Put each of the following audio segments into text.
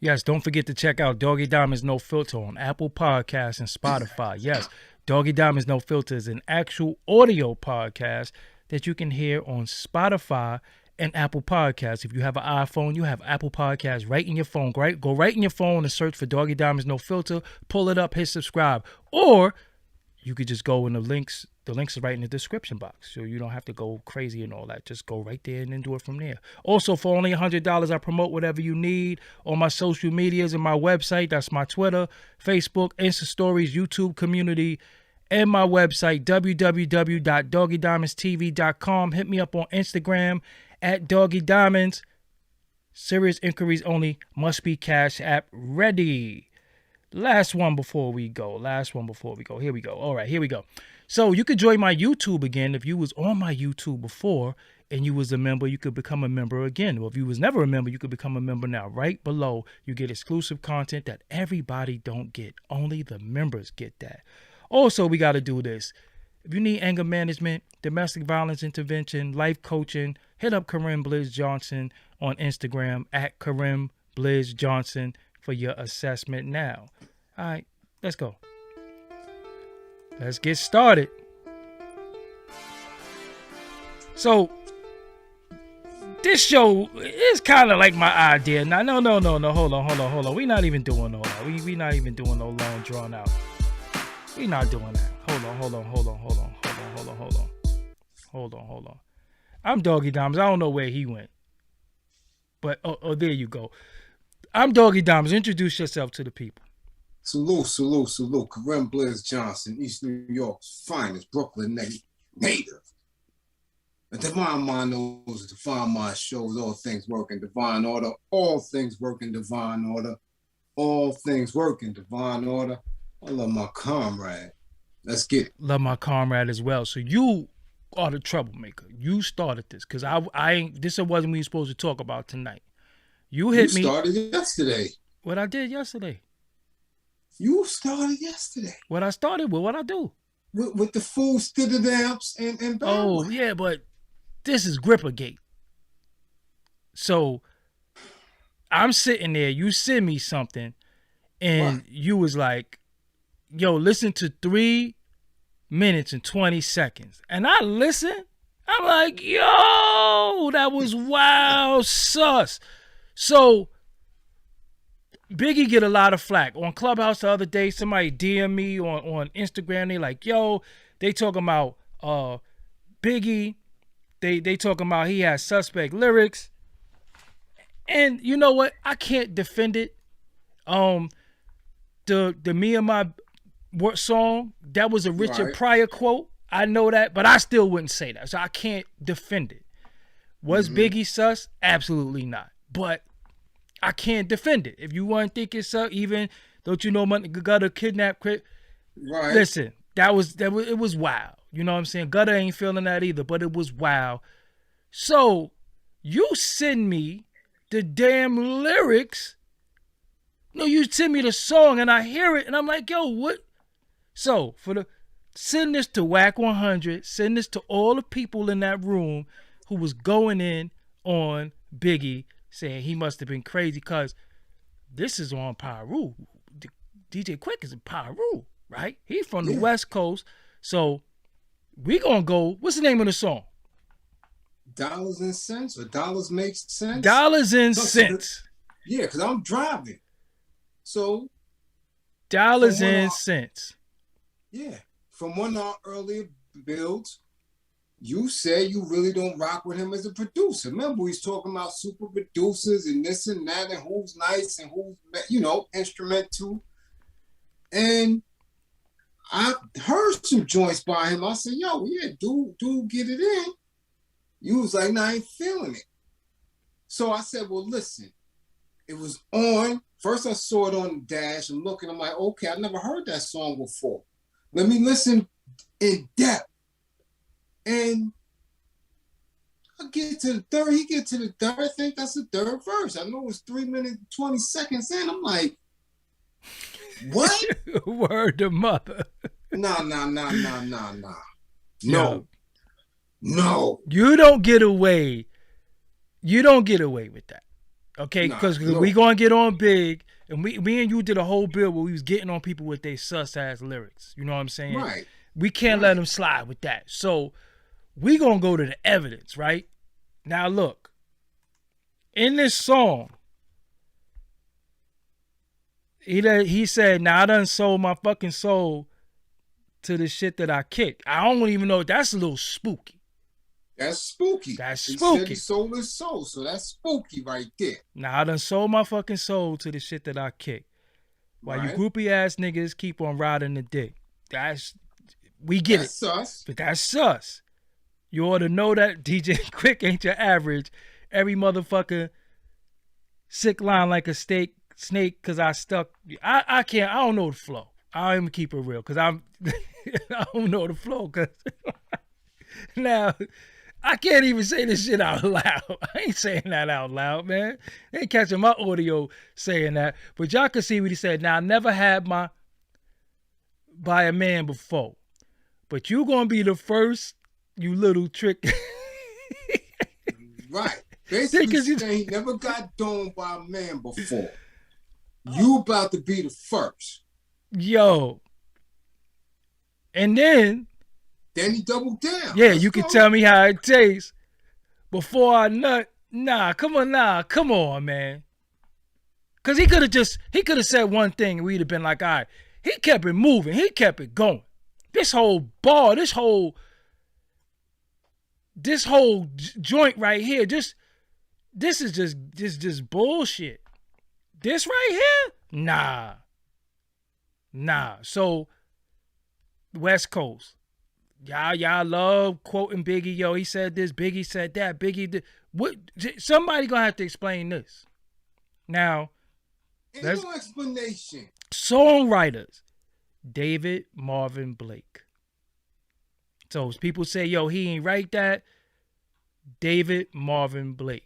Yes, don't forget to check out Doggy Diamonds No Filter on Apple Podcasts and Spotify. Yes, Doggy Diamonds No Filter is an actual audio podcast that you can hear on Spotify and Apple Podcasts. If you have an iPhone, you have Apple Podcasts right in your phone. Right? Go right in your phone and search for Doggy Diamonds No Filter. Pull it up, hit subscribe. Or you could just go in the links. The links are right in the description box, so you don't have to go crazy and all that. Just go right there and then do it from there. Also, for only $100, I promote whatever you need on my social medias and my website. That's my Twitter, Facebook, Insta Stories, YouTube community, and my website, www.doggydiamondstv.com. Hit me up on Instagram at Doggy Diamonds. Serious inquiries only. Must be Cash App ready. Last one before we go. Here we go. All right, here we go. So you could join my YouTube again. If you was on my YouTube before and you was a member, you could become a member again. Well, if you was never a member, you could become a member now. Right below, you get exclusive content that everybody don't get. Only the members get that. Also, we got to do this. If you need anger management, domestic violence intervention, life coaching, hit up Karim Blizz Johnson on Instagram at Karim Blizz Johnson for your assessment now. All right, let's go. Let's get started. So, this show is kind of like my idea. Now, no. Hold on. We're not even doing all that. We're not even doing no long drawn out. We're not doing that. Hold on. I'm Doggy Diamonds. I don't know where he went. But, there you go. I'm Doggy Diamonds. Introduce yourself to the people. Salute. Karim Blizz Johnson, East New York's finest Brooklyn native. A divine mind knows a divine mind shows all things work in divine order. All things work in divine order. All things work in divine order. I love my comrade. Let's get it. Love my comrade as well. So you are the troublemaker. You started this because I ain't. This wasn't we supposed to talk about tonight. You hit me. You started yesterday. What I did yesterday. You started yesterday. What I started with, what I do? With the food stididamps and oh, yeah, but this is Grippergate. So I'm sitting there, you send me something, and you was like, yo, listen to 3 minutes and 20 seconds. And I listen, I'm like, yo, that was wild sus. So Biggie get a lot of flack. On Clubhouse the other day, somebody DM me on Instagram. They like, yo, they talking about Biggie. They talking about he has suspect lyrics. And you know what? I can't defend it. The Me and My song, that was a Richard Pryor quote. I know that, but I still wouldn't say that. So I can't defend it. Was Biggie sus? Absolutely not. But I can't defend it. If you want to think it's even, don't you know, Gutter kidnapped Crit? Right. Listen, it was wild. You know what I'm saying? Gutter ain't feeling that either, but it was wild. So you send me the damn lyrics. No, you send me the song and I hear it and I'm like, yo, what? So send this to Whack 100. Send this to all the people in that room who was going in on Biggie, saying he must have been crazy because this is on Pyru. DJ Quik is in Pyru, right? He from the West Coast. So we gonna go, what's the name of the song? Dollas and Sense or Dollars Makes Sense? Dollars and Sense. Yeah, because I'm driving. So Dollars and Sense. Yeah. From one of our earlier builds, you said you really don't rock with him as a producer. Remember, he's talking about super producers and this and that and who's nice and who's, instrumental. And I heard some joints by him. I said, yo, yeah, dude, get it in. You was like, nah, I ain't feeling it. So I said, well, listen, it was on. First I saw it on the dash and looking, I'm like, okay, I never heard that song before. Let me listen in depth. And I get to the third, he get to the third, I think that's the third verse. I know it's 3 minutes, 20 seconds in. I'm like, what? Word to mother. Nah. No. You don't get away with that. Okay, Nah, because no. we gonna get on Big, and me and you did a whole bill where we was getting on people with their sus ass lyrics. You know what I'm saying? Right. We can't let them slide with that. So we gonna go to the evidence, right? Now look, in this song, he said, "Now I done sold my fucking soul to the shit that I kick." I don't even know. That's a little spooky. That's spooky. That's He spooky. said he sold his soul, so that's spooky right there. Now I done sold my fucking soul to the shit that I kick. While you groupie ass niggas keep on riding the dick. We get that's it. Sus. But that's sus. You ought to know that DJ Quik ain't your average. Every motherfucker sick line like a snake because I stuck. I can't. I don't know the flow. I don't even keep it real because I don't know the flow because now I can't even say this shit out loud. I ain't saying that out loud, man. They ain't catching my audio saying that. But y'all can see what he said. Now, I never had by a man before. But you gonna be the first, you little trick. Right. Basically saying he never got domed by a man before. You about to be the first. Yo. And then he doubled down. Yeah, you can tell me how it tastes before I nut. Come on, man. Cause he could have said one thing and we'd have been like, all right. He kept it moving. He kept it going. This whole bar, this whole joint right here, this is just bullshit. This right here? Nah. So West Coast. Y'all love quoting Biggie. Yo, he said this. Biggie said that. Biggie did. What? Somebody gonna have to explain this. Now, there's no explanation. Songwriters, David Marvin Blake. So people say, yo, he ain't write that. David Marvin Blake.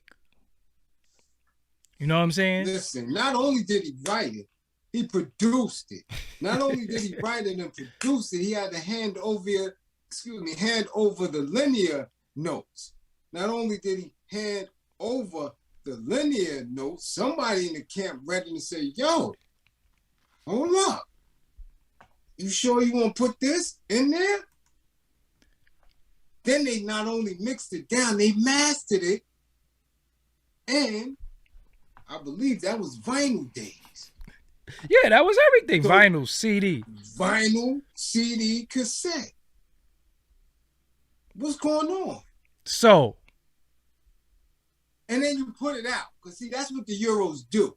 You know what I'm saying? Listen, not only did he write it, he produced it. Not only did he write it and produce it, he had to hand over the linear notes. Not only did he hand over the linear notes, somebody in the camp ready to say, yo, hold up. You sure you want to put this in there? Then they not only mixed it down, they mastered it. And I believe that was vinyl days. Yeah, that was everything. So, vinyl, CD, cassette. What's going on? So. And then you put it out. Because, see, that's what the Euros do.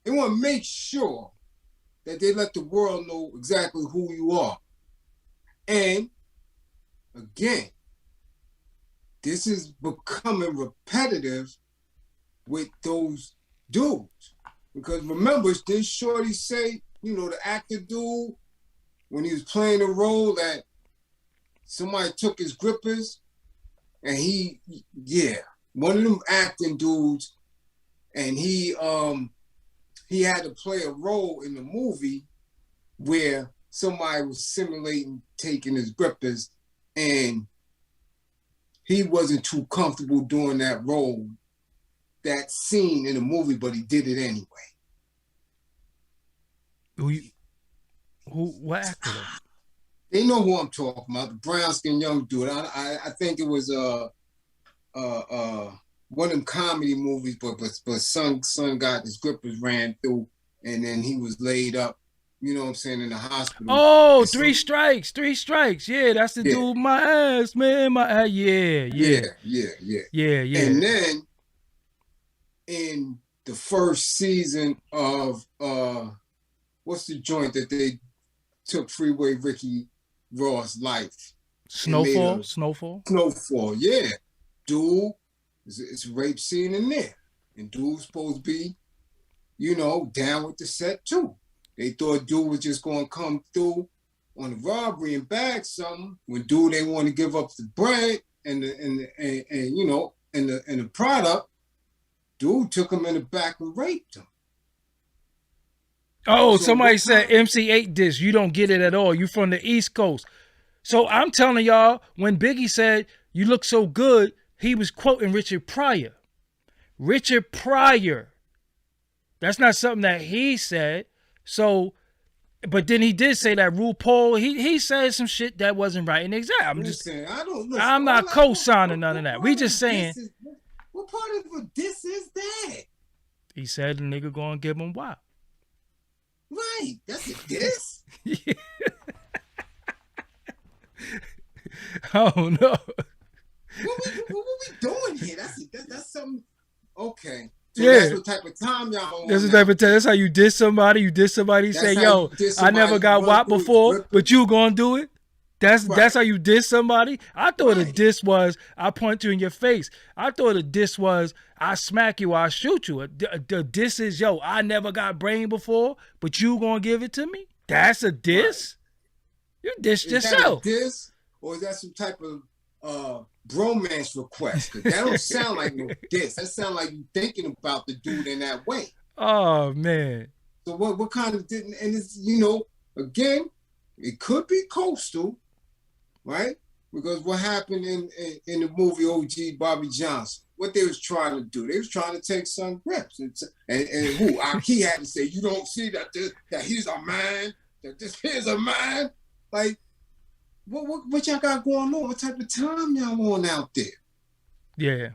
They want to make sure that they let the world know exactly who you are. And, again, this is becoming repetitive with those dudes. Because remember, did Shorty say, the actor dude, when he was playing a role that somebody took his grippers and one of them acting dudes, and he had to play a role in the movie where somebody was simulating taking his grippers and he wasn't too comfortable doing that role, that scene in the movie, but he did it anyway. What actor? They know who I'm talking about, the brown skinned young dude. I think it was one of them comedy movies, but son got his grippers ran through, and then he was laid up, you know what I'm saying, in the hospital. Oh, Three Strikes. Yeah, that's the dude. My ass, man. My ass. Yeah. And then in the first season of what's the joint that they took Freeway Ricky Ross' life? Snowfall, yeah. Dude, it's a rape scene in there. And dude's supposed to be, down with the set too. They thought dude was just going to come through on the robbery and bag something. When dude they want to give up the bread and the product, dude took him in the back and raped him. Oh, so somebody said MC8 diss. You don't get it at all. You from the East Coast. So I'm telling y'all, when Biggie said, you look so good, he was quoting Richard Pryor. Richard Pryor That's not something that he said. So, but then he did say that RuPaul, he said some shit that wasn't right. And exactly, I'm not co-signing none of that. We just saying. What part of a diss is that? He said the nigga gonna give him WAP. Right, that's a diss? Yeah. Oh no. What we doing here? That's something. Okay. So yeah. That's what type of time y'all on. That's how you diss somebody. You diss somebody. You say, "Yo, I never got WAP before, but you gonna do it." That's how you diss somebody. I thought a diss was I punch you in your face. I thought a diss was I smack you or I shoot you. The diss is, yo, I never got brain before, but you gonna give it to me? That's a diss? Right. You diss yourself. Is that a diss? Or is that some type of bromance request? That don't sound like no diss. That sound like you thinking about the dude in that way. Oh man. So what kind of and it's, again, it could be coastal, right? Because what happened in the movie OG Bobby Johnson, what they was trying to do, they was trying to take some grips. And who? Aki had to say, you don't see that he's a man, that this here's a man. Like, what y'all got going on? What type of time y'all on out there? Yeah.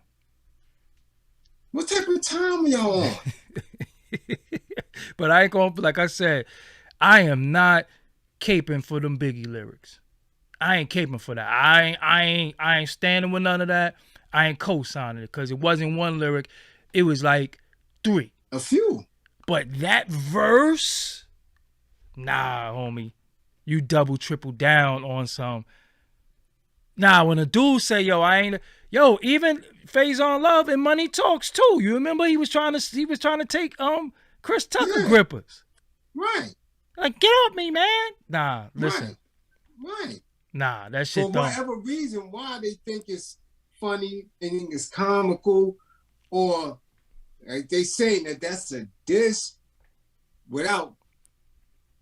What type of time are y'all on? But I ain't going, like I said, I am not caping for them Biggie lyrics. I ain't caping for that. I ain't standing with none of that. I ain't co-signing it because it wasn't one lyric. It was like 3. A few. But that verse, nah, homie. You double, triple down on some. Nah, when a dude say, yo, even Phase on Love and Money Talks too. You remember he was trying to take Chris Tucker grippers. Right. Like, get off me, man. Nah, listen. Right. Nah, that shit For whatever reason, why they think it's funny and it's comical, or like they saying that's a diss without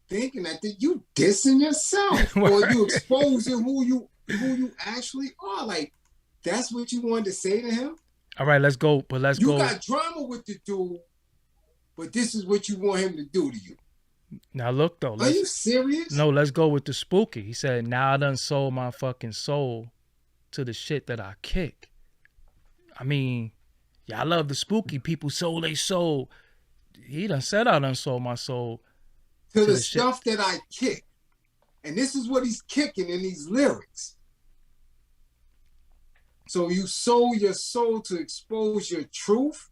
thinking that you dissing yourself or you exposing who you actually are. Like, that's what you wanted to say to him? All right, let's go. But you got drama with the dude, but this is what you want him to do to you. Now look though. Are you serious? No, let's go with the spooky. He said, now I done sold my fucking soul to the shit that I kick. I mean, yeah, I love the spooky. People sold they soul. He done said I done sold my soul to the stuff that I kick. And this is what he's kicking in these lyrics. So you sold your soul to expose your truth.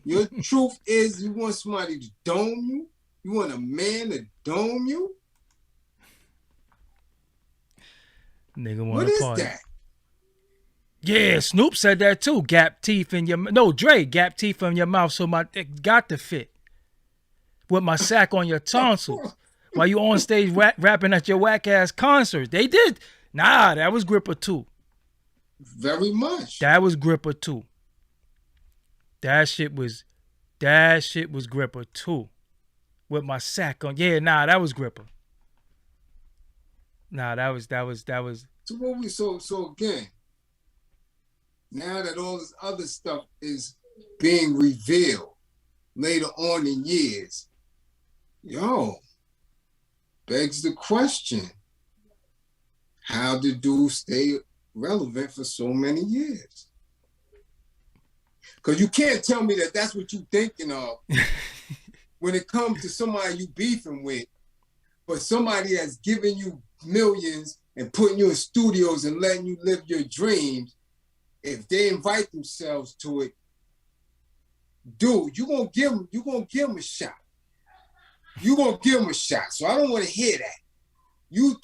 Your truth is you want somebody to dome you. You want a man to dome you? Nigga want what to is party. That? Yeah, Snoop said that too. Gap teeth in your Dre, gap teeth in your mouth so it got to fit. With my sack on your tonsils. While you on stage rapping at your whack ass concerts. They did. Nah, that was Gripper 2. Very much. That was Gripper 2. That shit was Gripper 2. With my sack on. Yeah, nah, that was Gripper. Nah, that was. So what so again, now that all this other stuff is being revealed later on in years, begs the question, how did dude stay relevant for so many years? Because you can't tell me that that's what you thinking of when it comes to somebody you beefing with, but somebody that's giving you millions and putting you in studios and letting you live your dreams. If they invite themselves to it, dude, you're gonna give them a shot. You're gonna give them a shot. So I don't want to hear that. You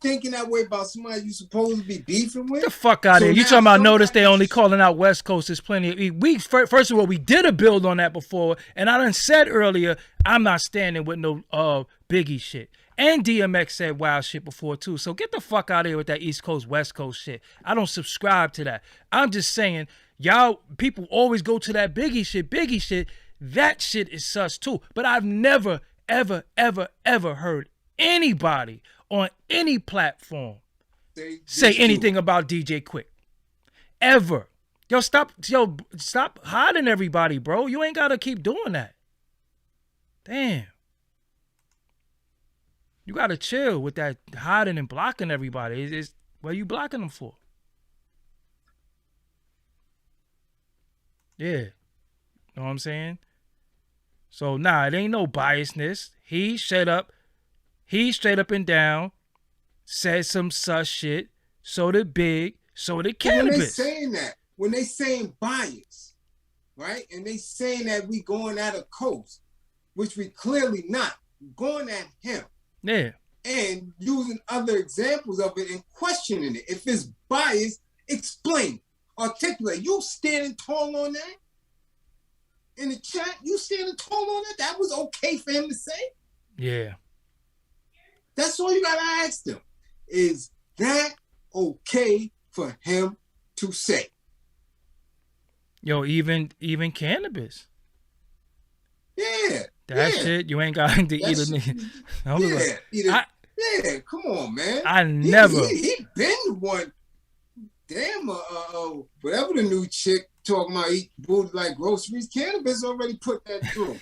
thinking that way about somebody you supposed to be beefing with? Get the fuck out of here. You talking about notice they only calling out West Coast. There's plenty of first of all, we did a build on that before, and I done said earlier, I'm not standing with no Biggie shit. And DMX said wild shit before too. So get the fuck out of here with that East Coast, West Coast shit. I don't subscribe to that. I'm just saying, y'all people always go to that Biggie shit. That shit is sus too. But I've never, ever, ever, ever heard anybody on any platform say anything about DJ Quik. Ever. Stop hiding everybody, bro. You ain't gotta keep doing that. Damn. You gotta chill with that hiding and blocking everybody. What are you blocking them for? Yeah. Know what I'm saying? So nah, it ain't no biasness. He straight up and down said some sus shit. So did Big. So did Cannabis. When they saying bias, right? And they saying that we going at a coast, which we clearly not. Going at him. Yeah. And using other examples of it and questioning it. If it's bias, explain. Articulate. You standing tall on that? In the chat, you standing tall on that? That was okay for him to say? Yeah. That's all you gotta ask them. Is that okay for him to say? Yo, even Cannabis. Yeah. That shit, you ain't got to eat a nigga. Yeah, come on, man. I never. He been one. Damn, whatever the new chick talking about eat food like groceries, Cannabis already put that through.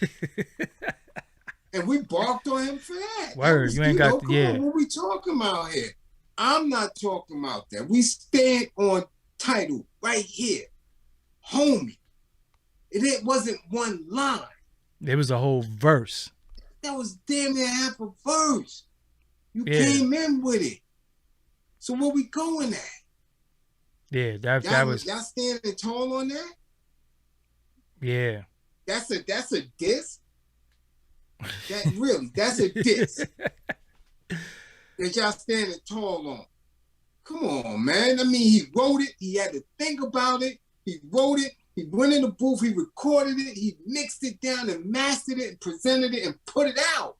And we barked on him for that. Word, you ain't got the, yeah. What we talking about here? I'm not talking about that. We stand on title right here. Homie. It wasn't one line. There was a whole verse. That was damn near half a verse. You came in with it. So where we going at? Yeah, that was. Y'all standing tall on that? Yeah. That's a diss. That's a diss. That y'all standing tall on. Come on, man. I mean, he wrote it. He had to think about it. He wrote it. He went in the booth. He recorded it. He mixed it down and mastered it and presented it and put it out.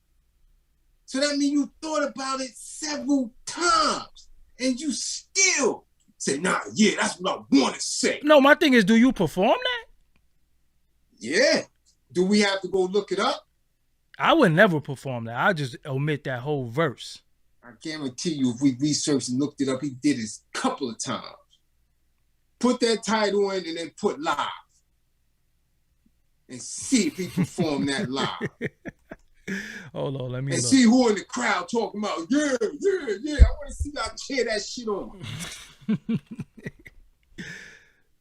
So that means you thought about it several times and you still say, nah, yeah, that's what I want to say. No, my thing is, do you perform that? Yeah. Do we have to go look it up? I would never perform that. I just omit that whole verse. I guarantee you, if we researched and looked it up, he did it a couple of times. Put that title in and then put live. And see if he performed that live. Hold on, let me and look. See who in the crowd talking about, yeah. I want to see y'all cheer that shit on.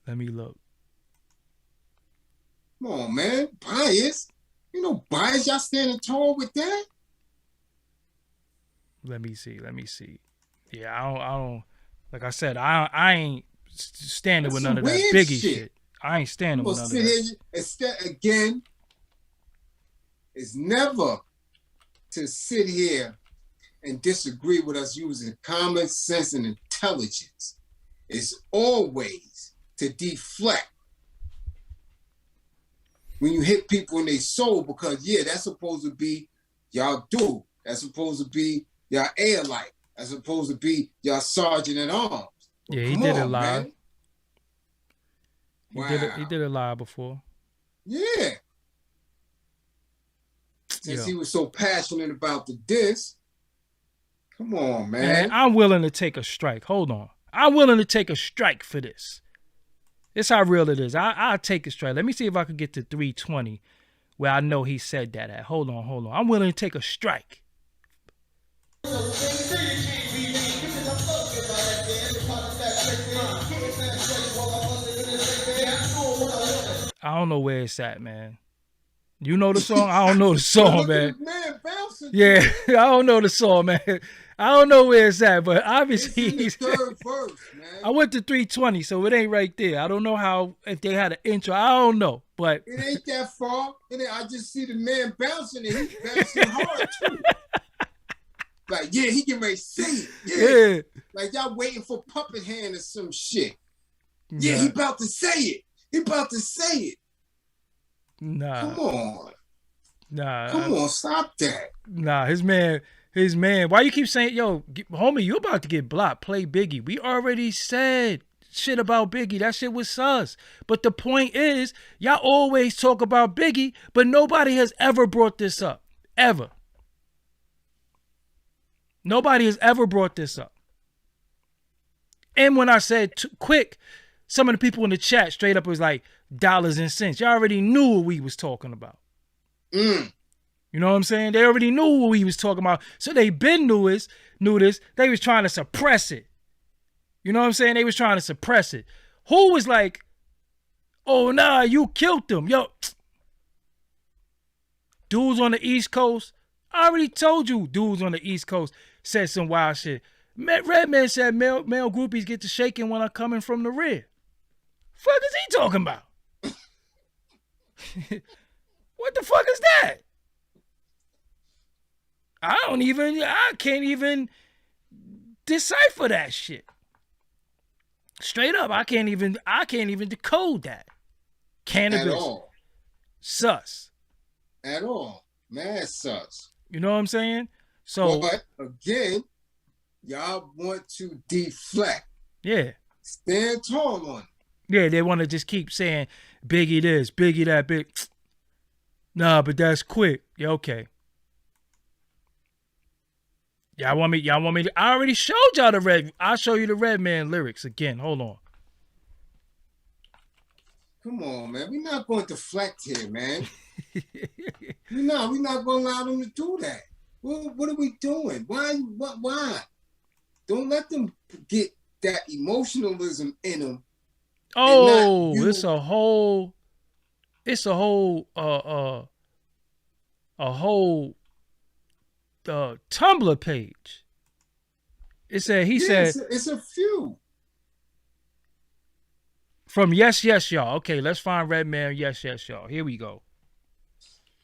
Let me look. Come on, man. Bias. You know, bias. Y'all standing tall with that? Let me see. Yeah, I don't. Like I said, I ain't standing with none of that Biggie shit. I ain't standing with none of that. Again, it's never to sit here and disagree with us using common sense and intelligence. It's always to deflect when you hit people in their soul, because that's supposed to be y'all do. That's supposed to be y'all air-like. That's supposed to be y'all sergeant at arms. Yeah, he did it live. He did it live before. Yeah. Since he was so passionate about the diss. Come on, man. I'm willing to take a strike. Hold on. I'm willing to take a strike for this. This how real it is. I'll take a strike. Let me see if I can get to 320 where I know he said that at. Hold on. I'm willing to take a strike. I don't know where it's at, man. You know the song? I don't know the song, man. Yeah, I don't know the song, man. I don't know where it's at, but obviously it's in the third verse, man. I went to 320, so it ain't right there. I don't know if they had an intro. I don't know, but it ain't that far. I just see the man bouncing and he's bouncing hard too. Like, he getting ready to say it. Yeah. Like y'all waiting for Puppet Hand or some shit. Yeah, he about to say it. Nah. Come on. Nah. Come on, stop that. Nah, his man. Why you keep saying, yo, homie, you about to get blocked. Play Biggie. We already said shit about Biggie. That shit was sus. But the point is, y'all always talk about Biggie, but nobody has ever brought this up. Ever. Nobody has ever brought this up. And when I said Quik, some of the people in the chat straight up was like, Dollas and Sense. Y'all already knew what we was talking about. You know what I'm saying? They already knew what he was talking about. So they been knew this. They was trying to suppress it. You know what I'm saying? They was trying to suppress it. Who was like, oh, nah, you killed them. Yo, dudes on the East Coast, I already told you dudes on the East Coast said some wild shit. Redman said male groupies get to shaking when I'm coming from the rear. Fuck is he talking about? What the fuck is that? I can't even decipher that shit. Straight up, I can't even decode that. Cannabis. At all. Sus. At all. Mad sus. You know what I'm saying? So, but again, y'all want to deflect. Yeah. Stand tall on it. Yeah, they want to just keep saying Biggie this, Biggie that, big. Nah, but that's Quik. Yeah, okay. Y'all want me to, I already showed y'all the red. I'll show you the Redman lyrics again. Hold on. Come on, man. We're not going to deflect here, man. We're not going to allow them to do that. What are we doing? Why? Don't let them get that emotionalism in them. Oh, it's a whole Tumblr page. It said it's a few. From Yes Y'all. Okay, let's find Redman Yes Y'all. Here we go.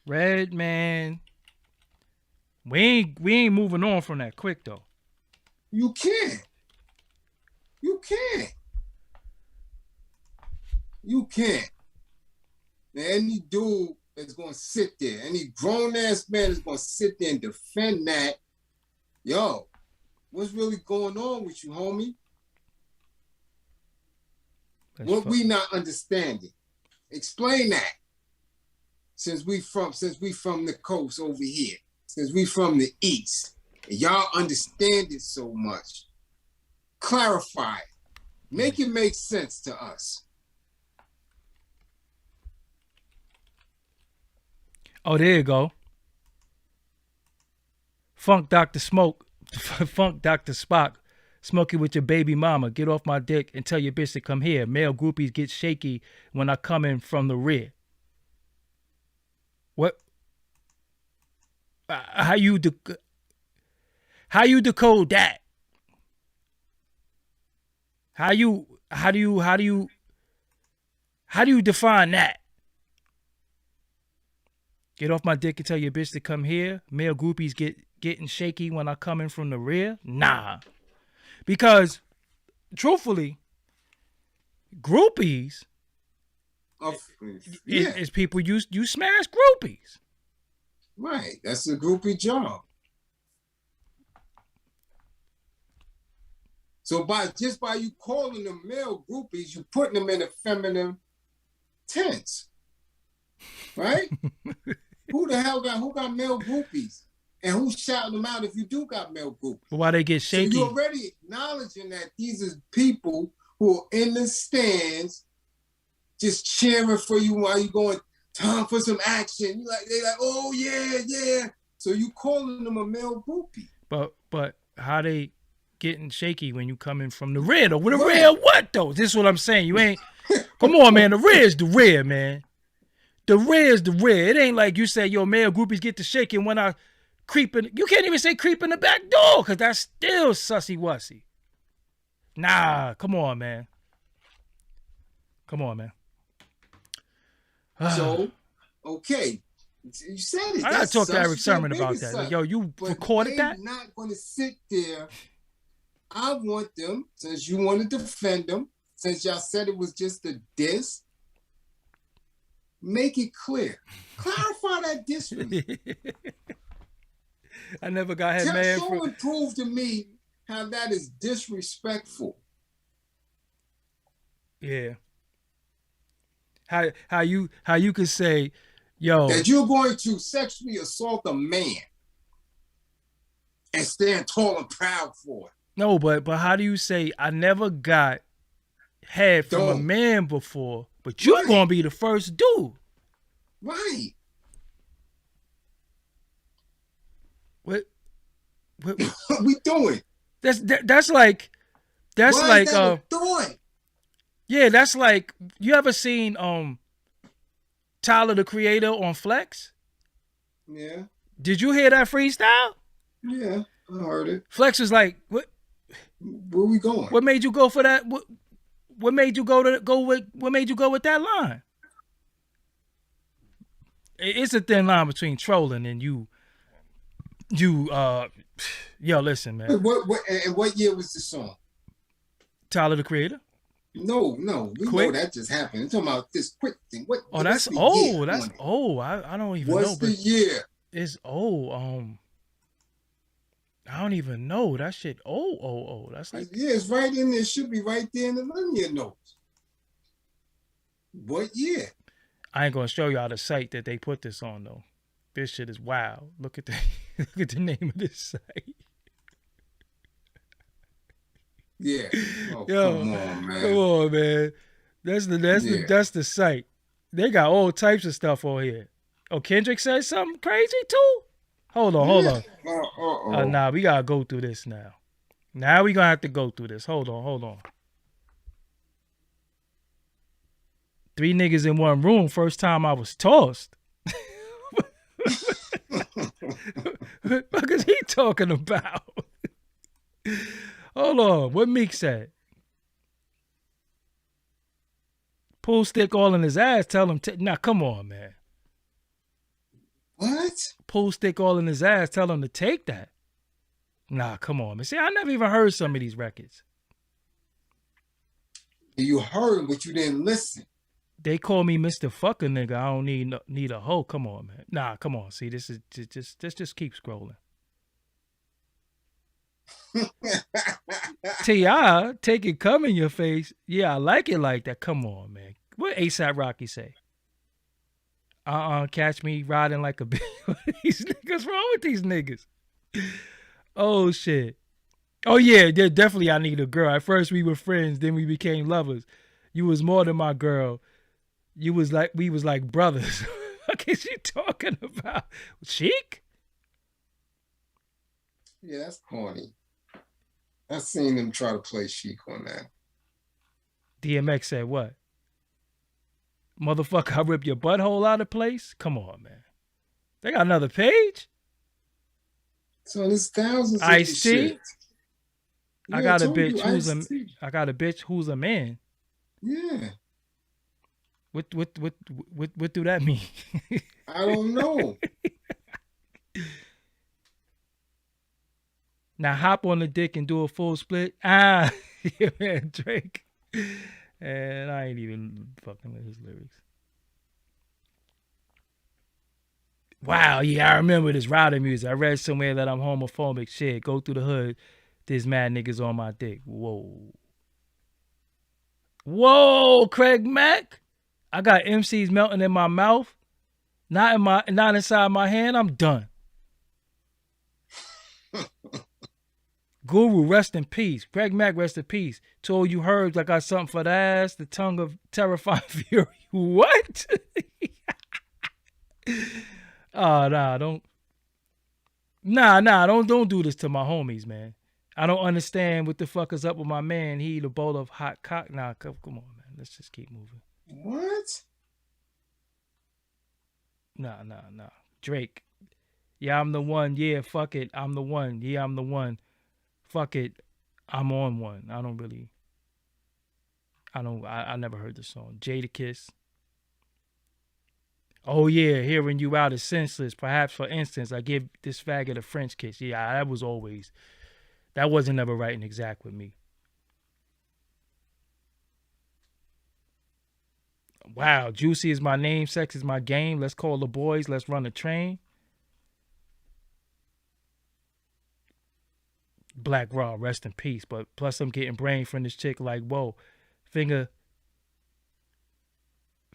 Redman. We ain't moving on from that quick though. You can't. Now, any dude is gonna sit there, any grown ass man is gonna sit there and defend that. Yo, what's really going on with you, homie? What we not understanding? Explain that. Since we from the coast over here, since we from the east, and y'all understand it so much, clarify it. Make it make sense to us. Oh, there you go. Funk Dr. Spock. Smoking with your baby mama. Get off my dick and tell your bitch to come here. Male groupies get shaky when I come in from the rear. What? How you decode that? How do you define that? Get off my dick and tell your bitch to come here. Male groupies getting shaky when I come in from the rear? Nah. Because, truthfully, groupies is people you smash groupies. Right. That's a groupie job. So by you calling them male groupies, you're putting them in a feminine tense. Right? Who got male groupies? And who's shouting them out if you do got male groupies? Why they get shaky? So you're already acknowledging that these are people who are in the stands just cheering for you while you're going, time for some action. They're like, oh yeah. So you calling them a male groupie. But how they getting shaky when you coming from the rear though? With the rear what though? This is what I'm saying. You ain't come on, man. The rear is the rear, man. The rear is the rear. It ain't like you say, yo, male groupies get to shaking when I creeping. You can't even say creep in the back door because that's still sussy wussy. Nah, come on, man. So, okay. You said it. I gotta talk to Eric Sermon about that. Like, yo, you recorded that? I'm not going to sit there. I want them, since you want to defend them, since y'all said it was just a diss, make it clear. Clarify that diss for me. I never got head man. Show and prove to me how that is disrespectful. Yeah. How you could say, yo, that you're going to sexually assault a man and stand tall and proud for it. No, but how do you say I never got head from a man before, but you're gonna be the first dude? Right. What we doing? That's like Why is that a thought? yeah, that's like, you ever seen Tyler the Creator on Flex? Yeah. Did you hear that freestyle? Yeah, I heard it. Flex was like, Where we going? what made you go for that? What made you go with that line? It's a thin line between trolling and you yo, listen, man. What year was the song? Tyler the Creator? No, we Quik? know that just happened. I'm talking about this Quik thing. That's old. That's old. I don't even know. What's the year? It's old. I don't even know. That shit old. That's like, yeah, it's right in there. It should be right there in the linear notes. What year? I ain't gonna show y'all the site that they put this on though. This shit is wild. Look at the name of this site. Yeah. Oh, Yo, come on, man. Come on, man. That's the site. They got all types of stuff on here. Oh, Kendrick said something crazy too? Hold on. Nah, we gotta go through this now. Now we gonna have to go through this. Hold on. 3 niggas in one room. First time I was tossed. What is he talking about? Hold on. What Meek said? Pool stick all in his ass. Tell him. Nah, come on, man. What? Pool stick all in his ass. Tell him to take that. Nah, come on, man. See, I never even heard some of these records. You heard, but you didn't listen. They call me Mr. Fucker nigga. I don't need a hoe. Come on, man. Nah, come on. See, this is just keep scrolling. T.I. take it come in your face. Yeah, I like it like that. Come on, man. What A$AP Rocky say? Catch me riding like a bitch. These niggas wrong with these niggas. Oh shit. Oh yeah, definitely I need a girl. At first we were friends, then we became lovers. You was more than my girl. We was like brothers. What is you talking about? Chic? Yeah, that's corny. I seen them try to play Chic on that. DMX said what? Motherfucker, I rip your butthole out of place? Come on, man. They got another page? So there's thousands of Ice T? shit. I got a bitch who's a man. Yeah. What do that mean? I don't know. Now hop on the dick and do a full split. Yeah, man, Drake. And I ain't even fucking with his lyrics. Wow, yeah, I remember this router music. I read somewhere that I'm homophobic. Shit, go through the hood. There's mad niggas on my dick. Whoa, Craig Mack. I got MCs melting in my mouth. Not inside my hand. I'm done. Guru, rest in peace. Craig Mack, rest in peace. To all you herbs, I got something for the ass. The tongue of terrifying fury. What? Oh, don't do this to my homies, man. I don't understand what the fuck is up with my man. He eat a bowl of hot cock. Nah, come on, man. Let's just keep moving. What? Nah. Drake. Yeah, I'm the one. Yeah, fuck it. I'm the one. Yeah, I'm the one. Fuck it. I'm on one. I never heard the song. Jadakiss. Oh yeah, hearing you out is senseless. Perhaps for instance, I give this faggot a French kiss. Yeah, that wasn't never right and exact with me. Wow, Juicy is my name, sex is my game. Let's call the boys, let's run the train. Black Raw, rest in peace. But plus I'm getting brain from this chick like, whoa, finger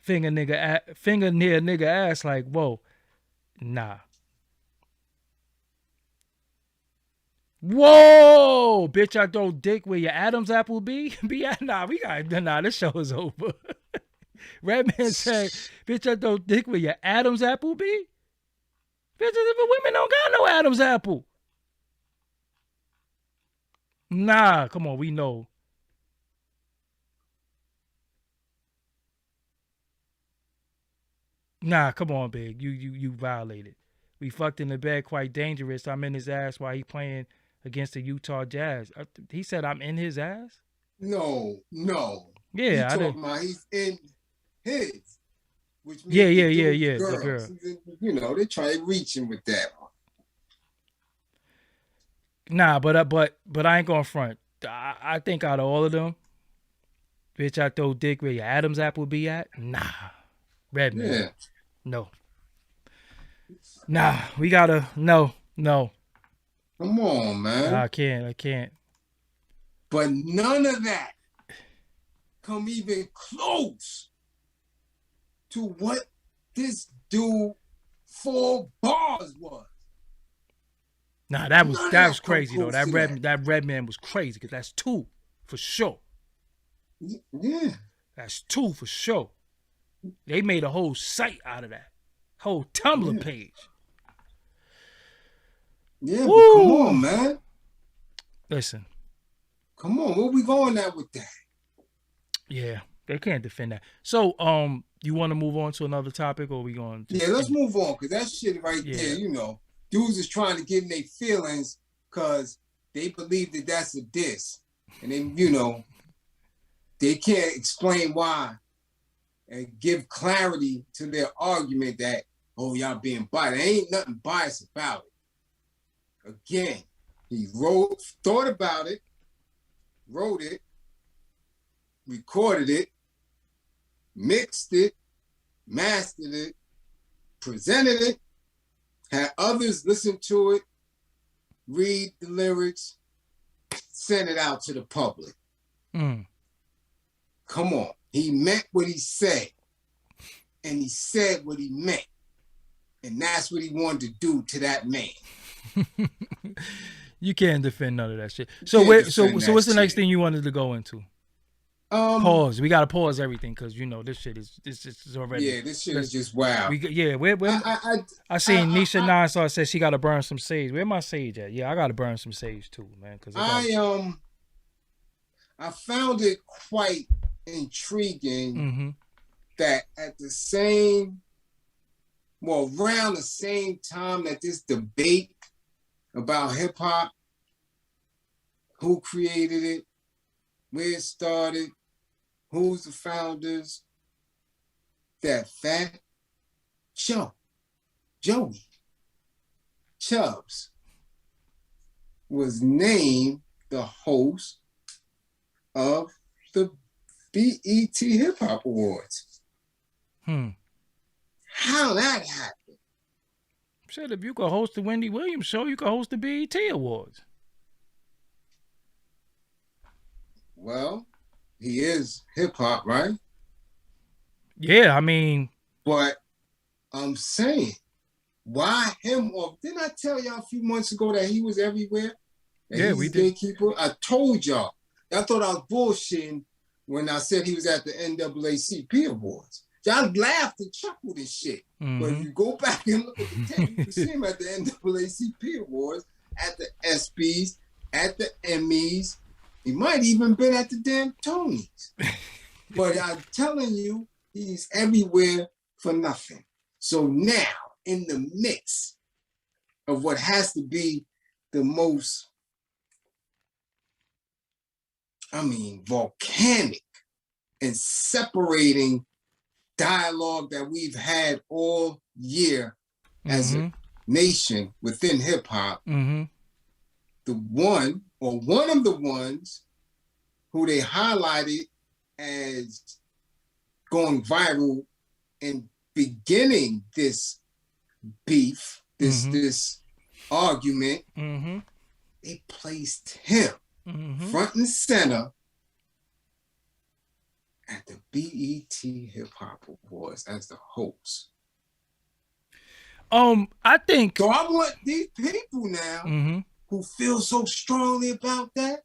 near nigga ass like, whoa, nah. Whoa, bitch, I throw dick where your Adam's apple be? This show is over. Redman said, bitch, I throw dick where your Adam's apple be? Bitch, women don't got no Adam's apple. Nah, come on, we know. Nah, come on, Big. You violated. We fucked in the bed quite dangerous. I'm in his ass while he playing against the Utah Jazz. He said I'm in his ass? No. He Yeah, I did. talking about he's in his, which Yeah, means the yeah, yeah, dude's yeah. The girls. girl. You know, they try reaching with that one. Nah, but I ain't gonna front. I think out of all of them, bitch, I throw dick where your Adam's apple be at. Nah, Redman. Yeah. No. Nah, we gotta no. Come on, Nah, man. I can't. But none of that come even close to what this dude 4 bars was. Nah, that was None of that come crazy though. close to that. That Redman was crazy because that's 2 for sure. Yeah. That's 2 for sure. They made a whole site out of that. Whole Tumblr page. Yeah, Woo! but come on, man. Listen. Come on, where we going at with that? Yeah, they can't defend that. So, you want to move on to another topic, or are we going? Yeah, let's move on, because that shit right there, you know, dudes is trying to get in their feelings because they believe that that's a diss. And then, you know, they can't explain why and give clarity to their argument that, oh, y'all being biased. There ain't nothing biased about it. Again, he thought about it, wrote it, recorded it, mixed it, mastered it, presented it, had others listen to it, read the lyrics, send it out to the public. Come on. He meant what he said. And he said what he meant. And that's what he wanted to do to that man. You can't defend none of that shit. So what's the next thing you wanted to go into? Pause. We gotta pause everything because you know this shit is already. Yeah, this shit is just wild. I seen Nisha Nine Star said she gotta burn some sage. Where my sage at? Yeah, I gotta burn some sage too, man. Cause I found it quite intriguing that at the around the same time that this debate about hip hop, who created it, where it started, who's the founders, that Fat Joey Chubbs was named the host of the BET Hip Hop Awards. How that happened? Said if you could host the Wendy Williams show, you could host the BET Awards. Well, he is hip hop, right? Yeah, I mean. But I'm saying, why him? Or didn't I tell y'all a few months ago that he was everywhere? Yeah, we did. Gatekeeper? I told y'all. Y'all thought I was bullshitting when I said he was at the NAACP Awards. Y'all laughed and chuckled and shit. But if you go back and look at the tape, you can see him at the NAACP Awards, at the ESPYs, at the Emmys. He might even been at the damn Tonys. But I'm telling you, he's everywhere for nothing. So now, in the mix of what has to be the most, volcanic and separating dialogue that we've had all year as a nation within hip hop, one of the ones who they highlighted as going viral and beginning this beef, this argument, they placed him front and center at the BET Hip Hop Awards as the host. I think. So I want these people now who feel so strongly about that.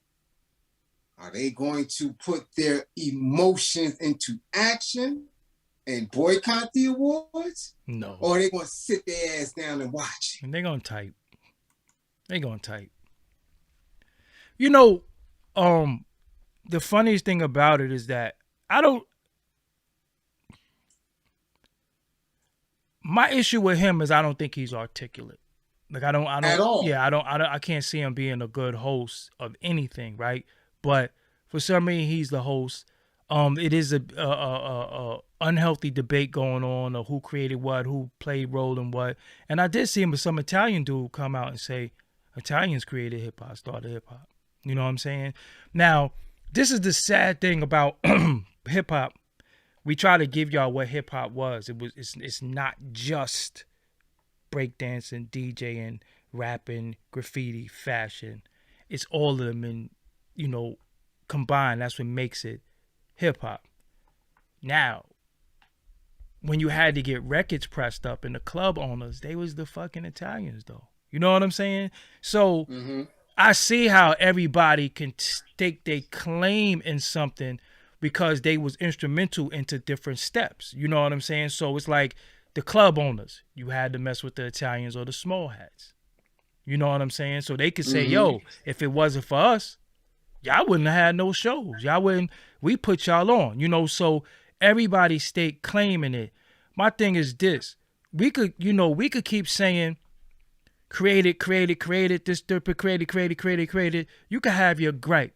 Are they going to put their emotions into action and boycott the awards? No. Or are they going to sit their ass down and watch? And they're going to type. You know, the funniest thing about it is that my issue with him is I don't think he's articulate. Like I don't at all. Yeah, I can't see him being a good host of anything, right? But for some reason he's the host. It is a unhealthy debate going on of who created what, who played role in what. And I did see him with some Italian dude come out and say Italians created hip hop, started hip hop. You know what I'm saying? Now, this is the sad thing about hip hop. We try to give y'all what hip hop was. It's not just breakdancing, DJing, rapping, graffiti, fashion. It's all of them and, you know, combined. That's what makes it hip hop. Now, when you had to get records pressed up and the club owners, they was the fucking Italians though. You know what I'm saying? So I see how everybody can stake their claim in something because they was instrumental into different steps. You know what I'm saying? So it's like the club owners, you had to mess with the Italians or the small hats. You know what I'm saying? So they could say, yo, if it wasn't for us, y'all wouldn't have had no shows. We put y'all on, you know, so everybody stake claim in it. My thing is this. We could keep saying created, this created. You could have your gripe.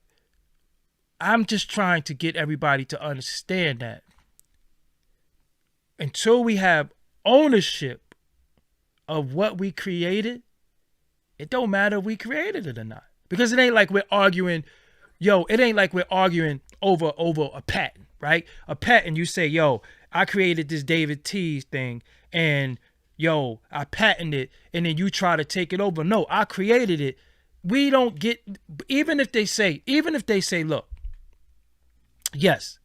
I'm just trying to get everybody to understand that until we have ownership of what we created, it don't matter if we created it or not. Because it ain't like we're arguing, over a patent, right? A patent, you say, yo, I created this David T's thing and yo, I patented it, and then you try to take it over. No, I created it. We don't get, even if they say, look, yes,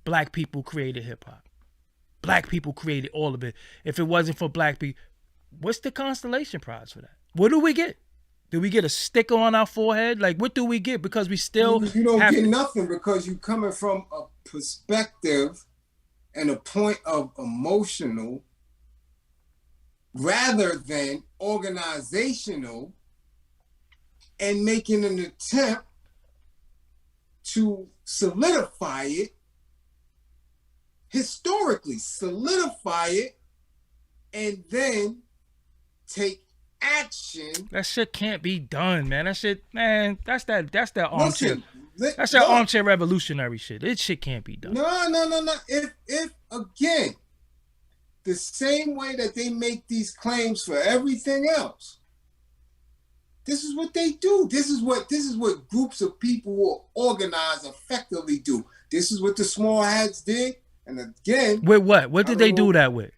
black people created hip hop. Black people created all of it. If it wasn't for black people, what's the constellation prize for that? What do we get? Do we get a sticker on our forehead? Like, what do we get? Because we still you don't get nothing because you're coming from a perspective and a point of emotional rather than organizational and making an attempt to solidify it, historically solidify it, and then take action. That shit can't be done, man. That shit, man, that's that armchair. That's that armchair revolutionary shit. This shit can't be done. No. If again, the same way that they make these claims for everything else, this is what they do. This is what groups of people who are organized effectively do. This is what the small hats did. And again, with what? What did they do that with?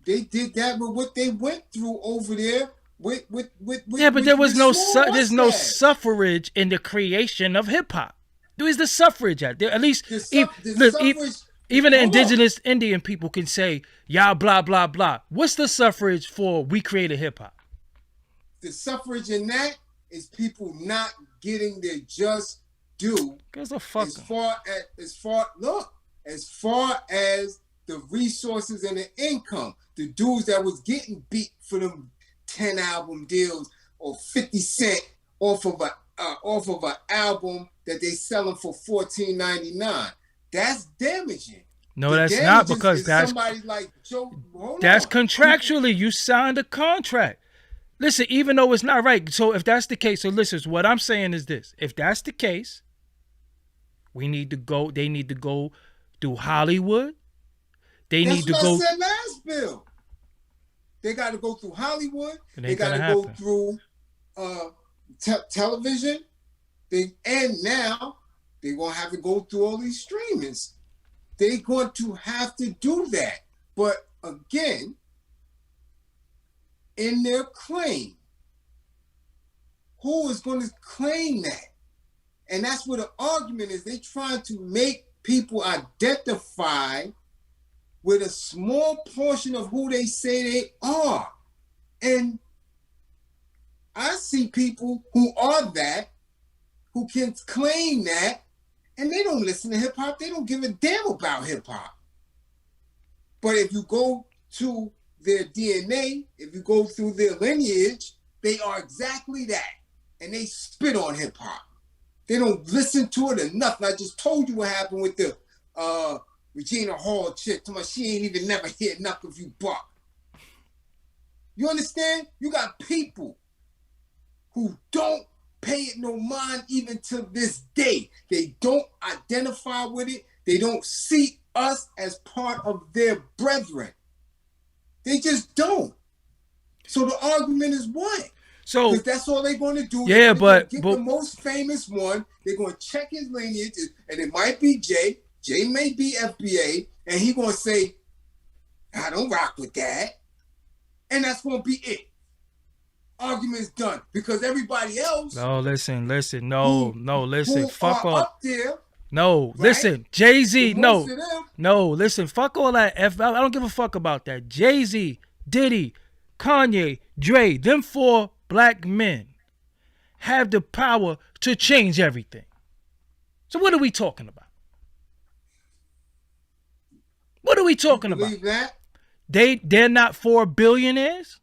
They did that with what they went through over there. With but there was there's no suffrage in the creation of hip hop. There is the suffrage at there. At least even the indigenous Indian people can say, y'all blah blah blah. What's the suffrage for? We created hip hop. The suffrage in that is people not getting their just due. As far as the resources and the income, the dudes that was getting beat for them 10 album deals or 50 cent off of an album that they selling for $14.99. That's damaging. No, that's not, because that's somebody like Joe. That's contractually. You signed a contract. Listen, even though it's not right. So if that's the case, so listen, what I'm saying is this. If that's the case, they need to go through Hollywood. That's what I said last bill. They got to go through Hollywood. They got to go through television. And now they're going to have to go through all these streamings. They're going to have to do that. But again, in their claim, who is going to claim that? And that's what the argument is. They're trying to make people identify with a small portion of who they say they are. And I see people who are that, who can claim that, and they don't listen to hip hop. They don't give a damn about hip hop. But if you go to their DNA, if you go through their lineage, they are exactly that. And they spit on hip hop. They don't listen to it or nothing. I just told you what happened with the Regina Hall chick. She ain't even never hit nothing if you buck. You understand? You got people who don't pay it no mind even to this day. They don't identify with it. They don't see us as part of their brethren. They just don't. So the argument is what? So because that's all they're going to do. Yeah, but get the most famous one. They're going to check his lineage, and it might be Jay. Jay may be FBA, and he's going to say, "I don't rock with that," and that's going to be it. Argument's done because everybody else. No, listen. Listen. Fuck all. Up there. No, right? Listen. Jay-Z. No, listen. Fuck all that. I don't give a fuck about that. Jay-Z, Diddy, Kanye, Dre, them 4 black men have the power to change everything. So what are we talking about? What are we talking about? That? They're not 4 billionaires?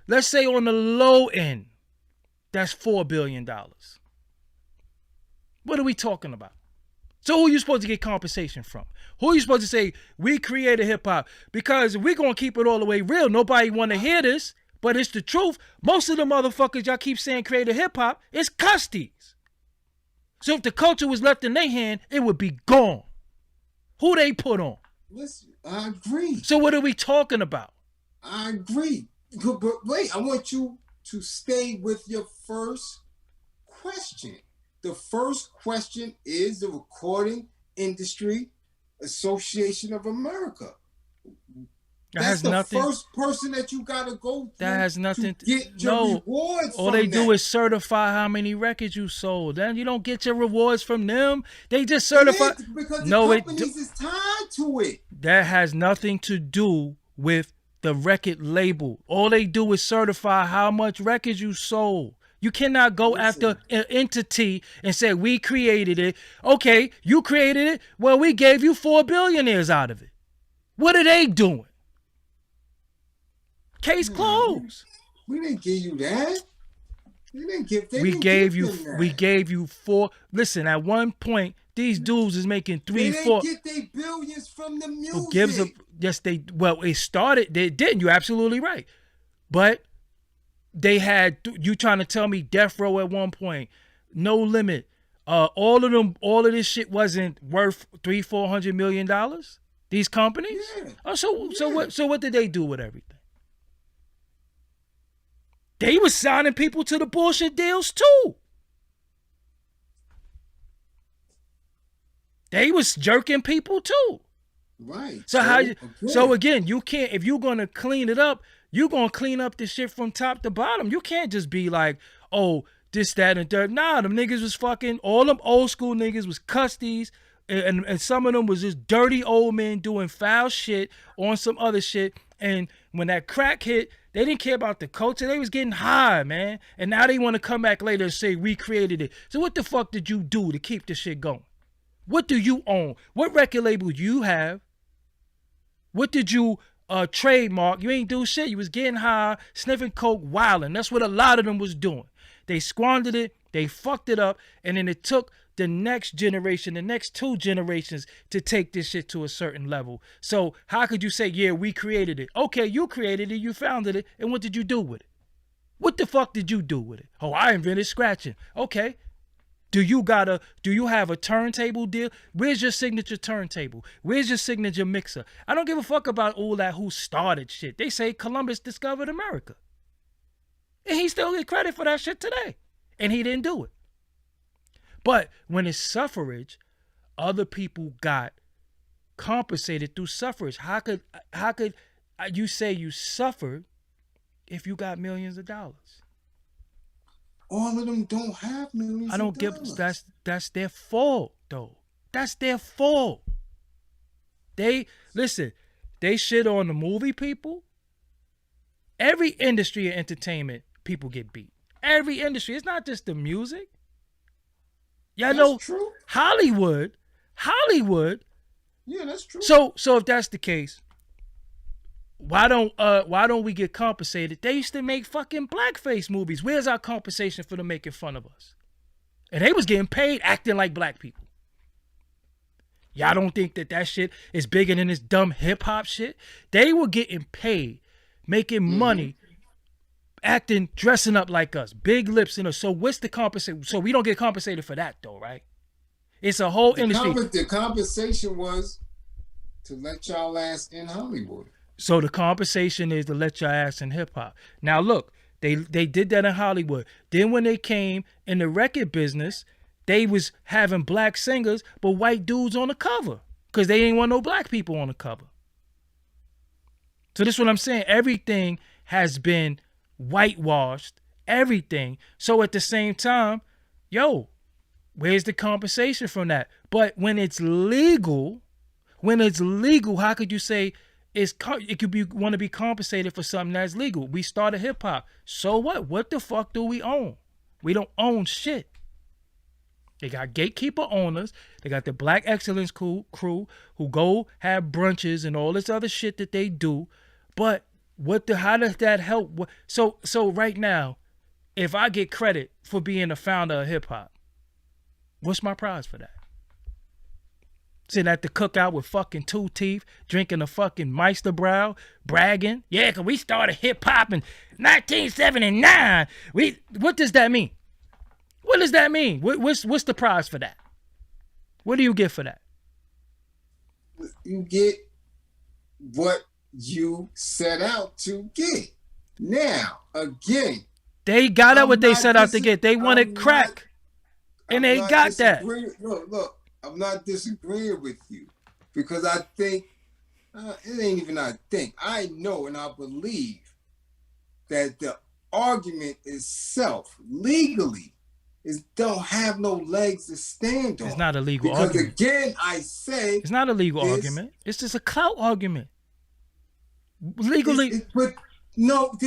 Let's say on the low end, that's $4 billion. What are we talking about? So who are you supposed to get compensation from? Who are you supposed to say, we created hip-hop? Because if we're going to keep it all the way real, nobody want to hear this, but it's the truth. Most of the motherfuckers y'all keep saying created hip-hop is custies. So if the culture was left in their hand, it would be gone. Who they put on? Listen, I agree. So what are we talking about? I agree. But wait, I want you to stay with your first question. The first question is the Recording Industry Association of America. That's the first person that you gotta go through. That has nothing to get your rewards. All they do is certify how many records you sold. Then you don't get your rewards from them. They just certify. Because the companies is tied to it. That has nothing to do with the record label. All they do is certify how much records you sold. You cannot go after an entity and say, we created it. Okay, you created it. Well, we gave you 4 billionaires out of it. What are they doing? Case closed. We didn't give you that. We gave you 4. Listen, at one point, these dudes is making 3, 4. They didn't get their billions from the music. Who gives a? Yes, they. Well, it started. They didn't. You're absolutely right. But they had. You trying to tell me Death Row at one point, No Limit, all of them, all of this shit wasn't worth $300-400 million. These companies. Yeah. Oh, so what did they do with everything? They was signing people to the bullshit deals too. They was jerking people too. Right. So again, you can't, if you're gonna clean it up, you're gonna clean up the shit from top to bottom. You can't just be like, oh, this, that, and third. Nah, them niggas was fucking, all them old school niggas was custies, and some of them was just dirty old men doing foul shit on some other shit. And when that crack hit, they didn't care about the culture. They was getting high, man. And now they want to come back later and say, we created it. So what the fuck did you do to keep this shit going? What do you own? What record label do you have? What did you trademark? You ain't do shit. You was getting high, sniffing coke, wilding. That's what a lot of them was doing. They squandered it. They fucked it up. And then it took the next generation, the next 2 generations to take this shit to a certain level. So how could you say, yeah, we created it? Okay, you created it, you founded it, and what did you do with it? What the fuck did you do with it? Oh, I invented scratching. Okay. Do you have a turntable deal? Where's your signature turntable? Where's your signature mixer? I don't give a fuck about all that who started shit. They say Columbus discovered America. And he still get credit for that shit today. And he didn't do it. But when it's suffrage, other people got compensated through suffrage. How could you say you suffered if you got millions of dollars? All of them don't have millions. I don't give. That's their fault, though. That's their fault. They shit on the movie people. Every industry of entertainment, people get beat. Every industry. It's not just the music. Y'all know true. Hollywood. Yeah, that's true. So if that's the case, why don't we get compensated? They used to make fucking blackface movies. Where's our compensation for them making fun of us? And they was getting paid acting like black people. Y'all don't think that shit is bigger than this dumb hip hop shit? They were getting paid, making money, acting, dressing up like us, big lips, So what's the compensation? So we don't get compensated for that though, right? It's a whole industry. The compensation was to let y'all ass in Hollywood. So the compensation is to let your ass in hip hop. Now look, they did that in Hollywood. Then when they came in the record business, they was having black singers, but white dudes on the cover. Because they ain't want no black people on the cover. So this is what I'm saying. Everything has been whitewashed. Everything. So at the same time, yo, where's the compensation from that? But when it's legal, how could you say it could be want to be compensated for something that's legal? We started hip hop. So what? What the fuck do we own? We don't own shit. They got gatekeeper owners. They got the Black Excellence crew who go have brunches and all this other shit that they do. But how does that help? So right now, if I get credit for being the founder of hip hop, what's my prize for that? Sitting at the cookout with fucking 2 teeth, drinking a fucking Meisterbrow, bragging. Yeah, because we started hip hop in 1979. What does that mean? What does that mean? What's the prize for that? What do you get for that? You get what you set out to get. Now, again, they got what they set out to get. They wanted crack, and they got that. Look, I'm not disagreeing with you because I think it ain't even I think. I know and I believe that the argument itself legally don't have no legs to stand on. It's not a legal argument. Because again, I say it's not a legal argument. It's just a clout argument. Legally, but no,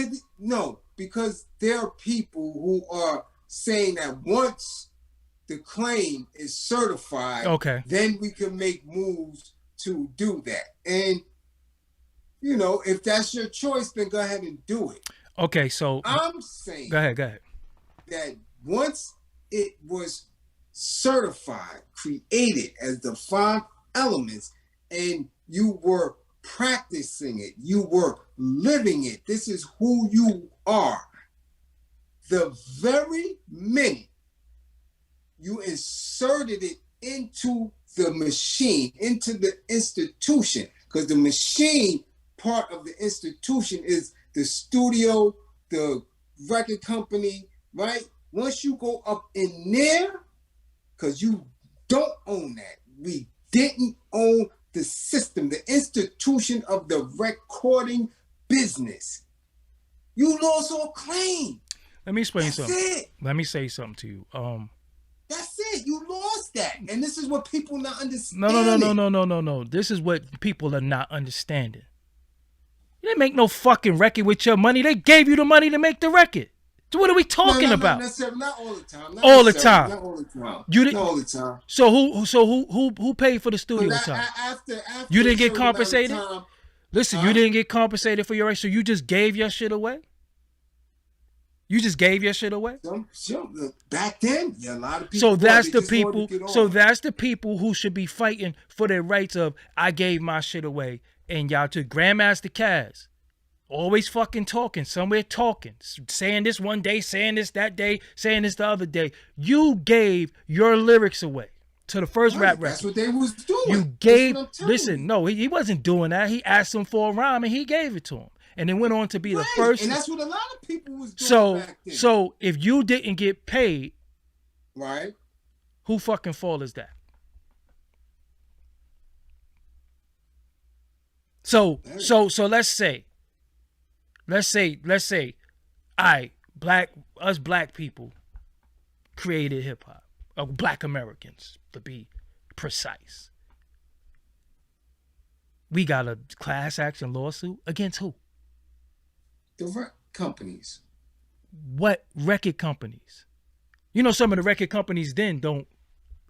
because there are people who are saying that once the claim is certified, okay, then we can make moves to do that. And if that's your choice, then go ahead and do it. Okay, so I'm saying, go ahead. That once it was certified, created as the 5 elements, and you were practicing it, you were living it, this is who you are. The very minute you inserted it into the machine, into the institution, because the machine part of the institution is the studio, the record company, right? Once you go up in there, because you don't own that. We didn't own the system, the institution of the recording business. You lost all claim. Let me explain something. It. Let me say something to you. That's it. You lost that. And this is what people not understand. No. This is what people are not understanding. You didn't make no fucking record with your money. They gave you the money to make the record. So what are we talking about? Not all the time. Not all the time. You didn't. Not all the time. So who paid for the studio time? After you didn't get compensated? Listen, you didn't get compensated for your right, so you just gave your shit away? You just gave your shit away? Back then, a lot of people. So that's the people. So that's the people who should be fighting for their rights of I gave my shit away and y'all took Grandmaster Caz. Always fucking talking, somewhere talking, saying this one day, saying this that day, saying this the other day. You gave your lyrics away to the first rap record. That's what they was doing. You gave, listen, no, he wasn't doing that. He asked him for a rhyme and he gave it to him. And then went on to be the first. And that's what a lot of people was doing back then. So if you didn't get paid, right, who fucking fault is that? So let's say, us black people created hip hop, black Americans to be precise. We got a class action lawsuit against who? The record companies. What record companies? You know, some of the record companies then don't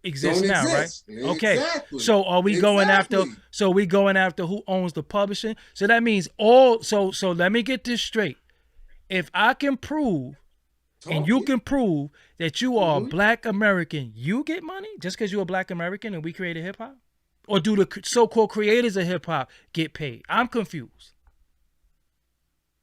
exist now, right? Okay. Exactly. So are we going after? So we going after who owns the publishing? So that means all. So let me get this straight. If I can prove and Talk you it. can prove that you are a Mm-hmm. black American, you get money just because you're a black American and we created hip hop? Or do the so-called creators of hip hop get paid? I'm confused.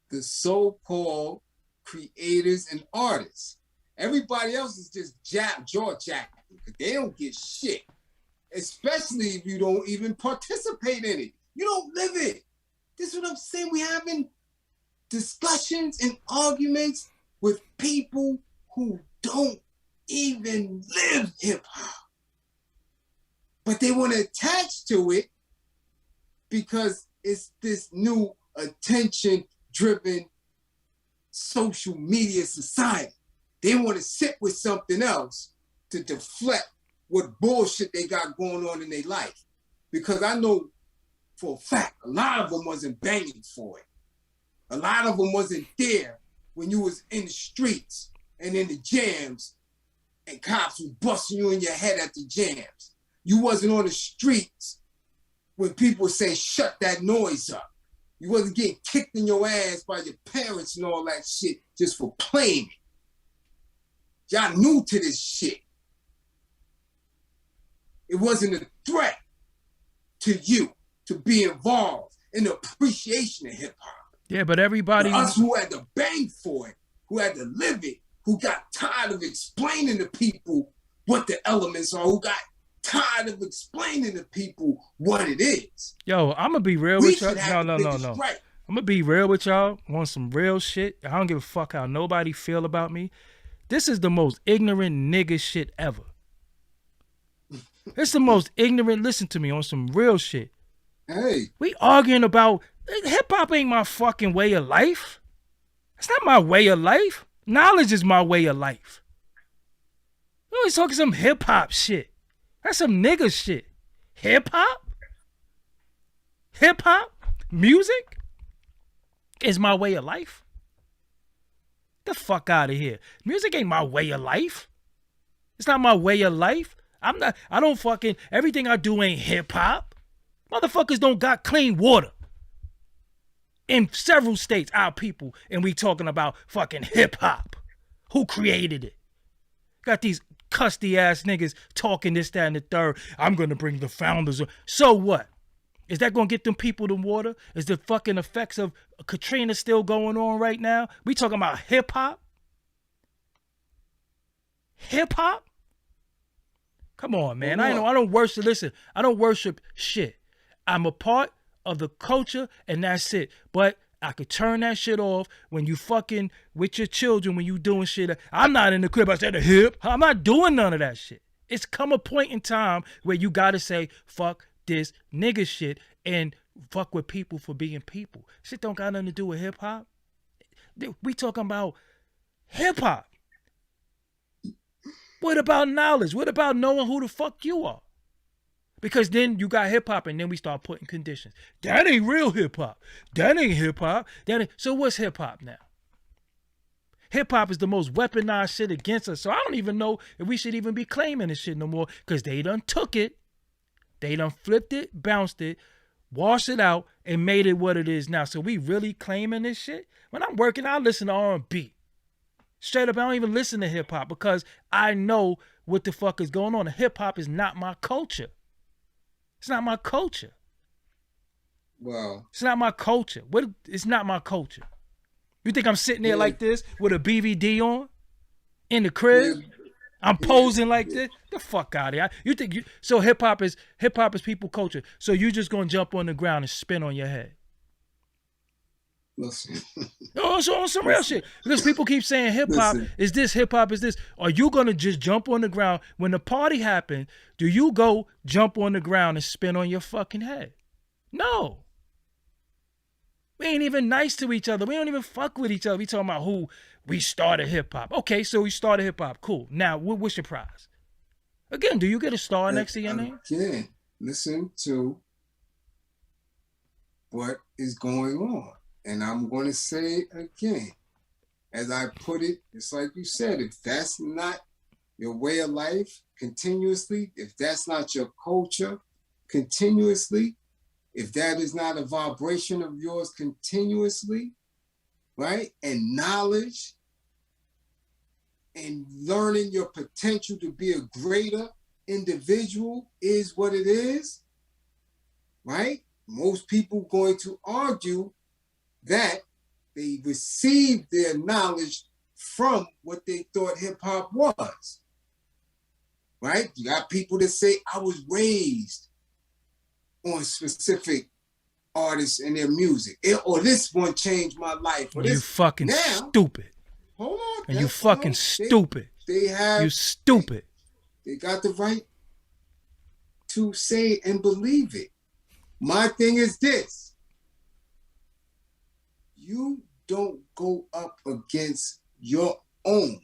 The so-called creators and artists. Everybody else is just jaw jacking. They don't get shit. Especially if you don't even participate in it. You don't live it. This is what I'm saying. We having discussions and arguments with people who don't even live hip-hop. But they want to attach to it because it's this new attention-driven social media society. They want to sit with something else to deflect what bullshit they got going on in their life. Because I know for a fact, a lot of them wasn't banging for it. A lot of them wasn't there when you was in the streets and in the jams and cops was busting you in your head at the jams. You wasn't on the streets when people say, shut that noise up. You wasn't getting kicked in your ass by your parents and all that shit just for playing it. Y'all new to this shit. It wasn't a threat to you to be involved in the appreciation of hip hop. Yeah, but everybody... Us who had to bang for it, who had to live it, who got tired of explaining to people what the elements are, who got tired of explaining to people what it is. Yo, I'm going to be real with y'all. No. I'm going to be real with y'all on some real shit. I don't give a fuck how nobody feel about me. This is the most ignorant nigga shit ever. It's the most ignorant, listen to me, on some real shit. Hey. We arguing about, hip-hop ain't my fucking way of life. It's not my way of life. Knowledge is my way of life. You always talking some hip-hop shit. That's some nigga shit. Hip-hop? Hip-hop? Music? Is my way of life? Get the fuck out of here. Music ain't my way of life. It's not my way of life. Everything I do ain't hip-hop. Motherfuckers don't got clean water. In several states, our people, and we talking about fucking hip-hop. Who created it? Got these custy ass niggas talking this, that, and the third. I'm gonna bring the founders. So what? Is that gonna get them people the water? Is the fucking effects of Katrina still going on right now? We talking about hip-hop? Hip-hop? Come on, man. I don't worship. Listen, I don't worship shit. I'm a part of the culture, and that's it. But I could turn that shit off when you fucking with your children, when you doing shit. I'm not in the crib. I said the hip. I'm not doing none of that shit. It's come a point in time where you gotta say, fuck this nigga shit and fuck with people for being people. Shit don't got nothing to do with hip hop. We talking about hip hop. What about knowledge? What about knowing who the fuck you are? Because then you got hip hop and then we start putting conditions. That ain't real hip hop. That ain't hip hop. So what's hip hop now? Hip hop is the most weaponized shit against us. So I don't even know if we should even be claiming this shit no more because they done took it. They done flipped it, bounced it, washed it out, and made it what it is now. So we really claiming this shit? When I'm working, I listen to R&B. Straight up, I don't even listen to hip hop because I know what the fuck is going on. Hip hop is not my culture. It's not my culture. Well, it's not my culture. It's not my culture. You think I'm sitting there like this with a BVD on in the crib? I'm posing like this? The fuck out of here. You think so hip hop is people culture. So you just gonna jump on the ground and spin on your head. Listen. No, it's on some real shit. Because people keep saying hip hop is this, hip hop is this. Are you gonna just jump on the ground when the party happens? Do you go jump on the ground and spin on your fucking head? No. We ain't even nice to each other. We don't even fuck with each other. We talking about who we started hip hop. Okay, so we started hip hop. Cool. Now, what's your prize? Again, do you get a star next to your name? Again, listen to what is going on. And I'm going to say it again. As I put it, it's like you said, if that's not your way of life continuously, if that's not your culture continuously, if that is not a vibration of yours continuously, right? And knowledge and learning your potential to be a greater individual is what it is, right? Most people going to argue that they received their knowledge from what they thought hip-hop was, right? You got people that say, I was raised on specific artists and their music, or this one changed my life. Or you this. fucking now, stupid. Hold on. And you fucking stupid. They have. You stupid. They got the right to say and believe it. My thing is this. You don't go up against your own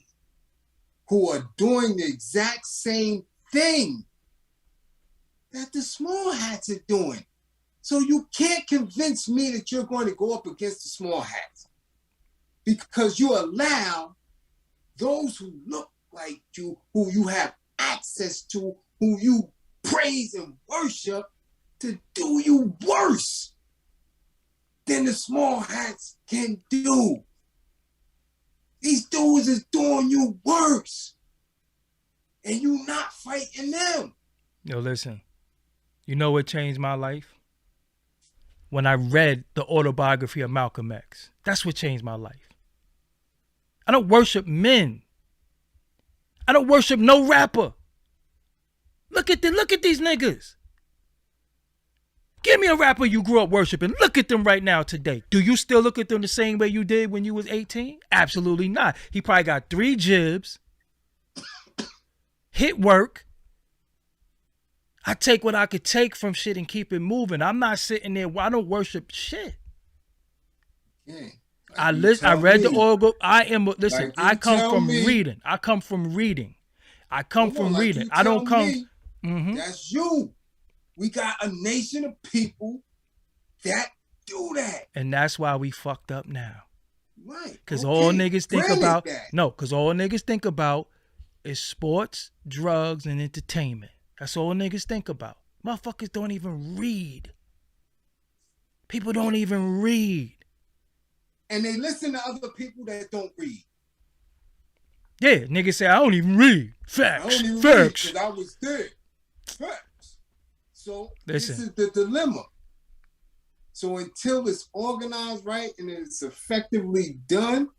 who are doing the exact same thing that the small hats are doing. So you can't convince me that you're going to go up against the small hats because you allow those who look like you, who you have access to, who you praise and worship, to do you worse than the small hats can do. These dudes is doing you worse, and you not fighting them. Yo, listen. You know what changed my life? When I read the autobiography of Malcolm X. That's what changed my life. I don't worship men. I don't worship no rapper. Look at these niggas. Give me a rapper you grew up worshiping. Look at them right now today. Do you still look at them the same way you did when you was 18? Absolutely not. He probably got 3 jibs, hit work. I take what I could take from shit and keep it moving. I'm not sitting there. I don't worship shit. Yeah. I read the Oracle. Listen, Like I come from me. reading. I come from reading. I come from reading. I don't come. Me, that's you. We got a nation of people that do that. And that's why we fucked up now. Right. Because all niggas think about, that. Because all niggas think about is sports, drugs, and entertainment. That's all niggas think about. Motherfuckers don't even read. People don't even read. And they listen to other people that don't read. Yeah, niggas say, I don't even read. Facts. I don't even Facts. read because I was there. Facts. So listen. This is the dilemma. So until it's organized right and it's effectively done,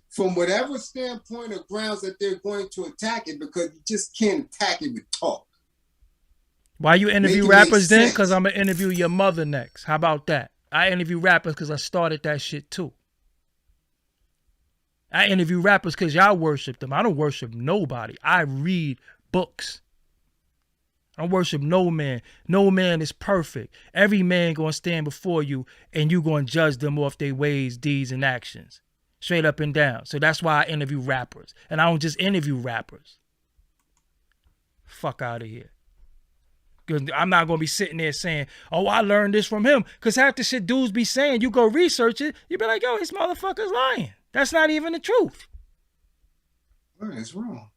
from whatever standpoint or grounds that they're going to attack it, because you just can't attack it with talk. Why you interview rappers then? Because I'm going to interview your mother next. How about that? I interview rappers because I started that shit too. I interview rappers because y'all worship them. I don't worship nobody. I read books. I don't worship no man. No man is perfect. Every man going to stand before you and you going to judge them off their ways, deeds, and actions. Straight up and down. So that's why I interview rappers. And I don't just interview rappers. Fuck out of here. Because I'm not going to be sitting there saying, oh, I learned this from him. Because half the shit dudes be saying, you go research it, you be like, yo, this motherfucker's lying. That's not even the truth. It's wrong.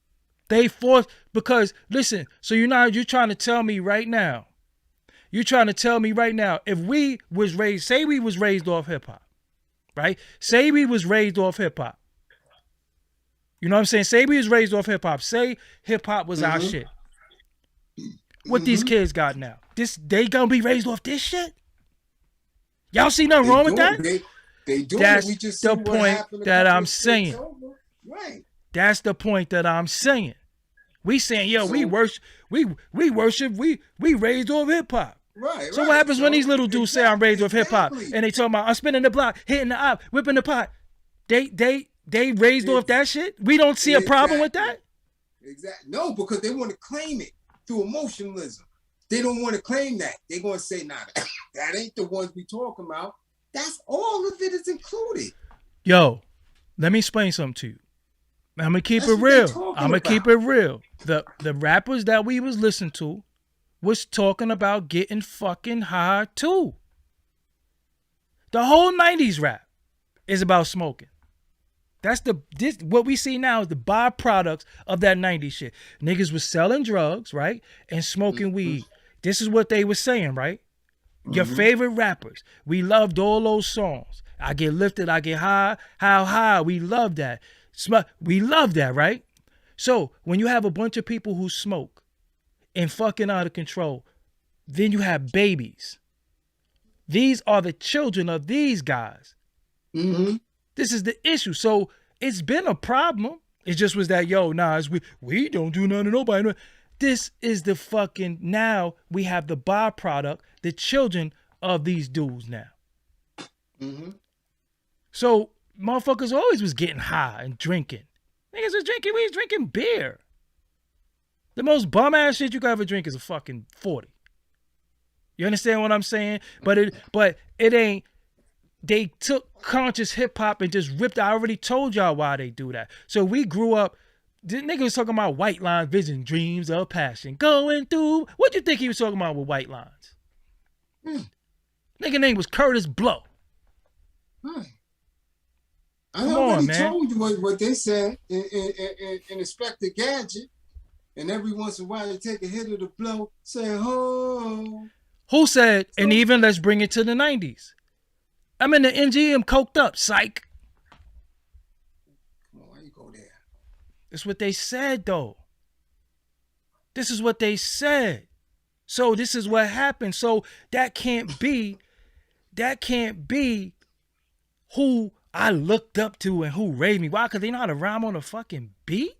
They force, because, listen, so you're trying to tell me right now, if we was raised, say we was raised off hip-hop, right? Say we was raised off hip-hop. You know what I'm saying? Say we was raised off hip-hop. Say hip-hop was our shit. What these kids got now? They gonna be raised off this shit? Y'all see nothing wrong with that? They do. That's we just the point that I'm saying. Right. That's the point that I'm saying. We saying, yo, we raised off hip hop. Right. So what happens when these little dudes say I'm raised off hip hop and they talking about I'm spinning the block, hitting the op, whipping the pot? They raised off that shit? We don't see a problem with that? Exactly. No, because they want to claim it through emotionalism. They don't want to claim that. They're going to say, nah, that ain't the ones we talking about. That's all of it is included. Yo, let me explain something to you. I'm going to keep it real. I'm going to keep it real. The rappers that we was listening to was talking about getting fucking high too. The whole 90s rap is about smoking. What we see now is the byproducts of that 90s shit. Niggas was selling drugs, right? And smoking weed. This is what they were saying, right? Your favorite rappers. We loved all those songs. I get lifted, I get high. How high? We love that. We love that, right? So when you have a bunch of people who smoke and fucking out of control, then you have babies. These are the children of these guys. Mm-hmm. This is the issue. So it's been a problem. It just was that, we don't do nothing to nobody. This is the fucking, now we have the byproduct, the children of these dudes now. Mm-hmm. So motherfuckers always was getting high and drinking. Niggas was drinking, we was drinking beer. The most bum ass shit you could ever drink is a fucking 40. You understand what I'm saying? But it ain't, they took conscious hip hop and just ripped. I already told y'all why they do that. So we grew up, the nigga was talking about white lines, vision, dreams of passion. Going through, what you think he was talking about with white lines? Nigga name was Curtis Blow. I already told you what they said in Inspector Gadget. And every once in a while they take a hit of the blow, say, oh. Who said, and even let's bring it to the 90s. I'm in the NGM coked up, psych. Come on, why you go there? That's what they said, though. This is what they said. So this is what happened. So that can't be who I looked up to and who raised me. Why? Because they know how to rhyme on a fucking beat?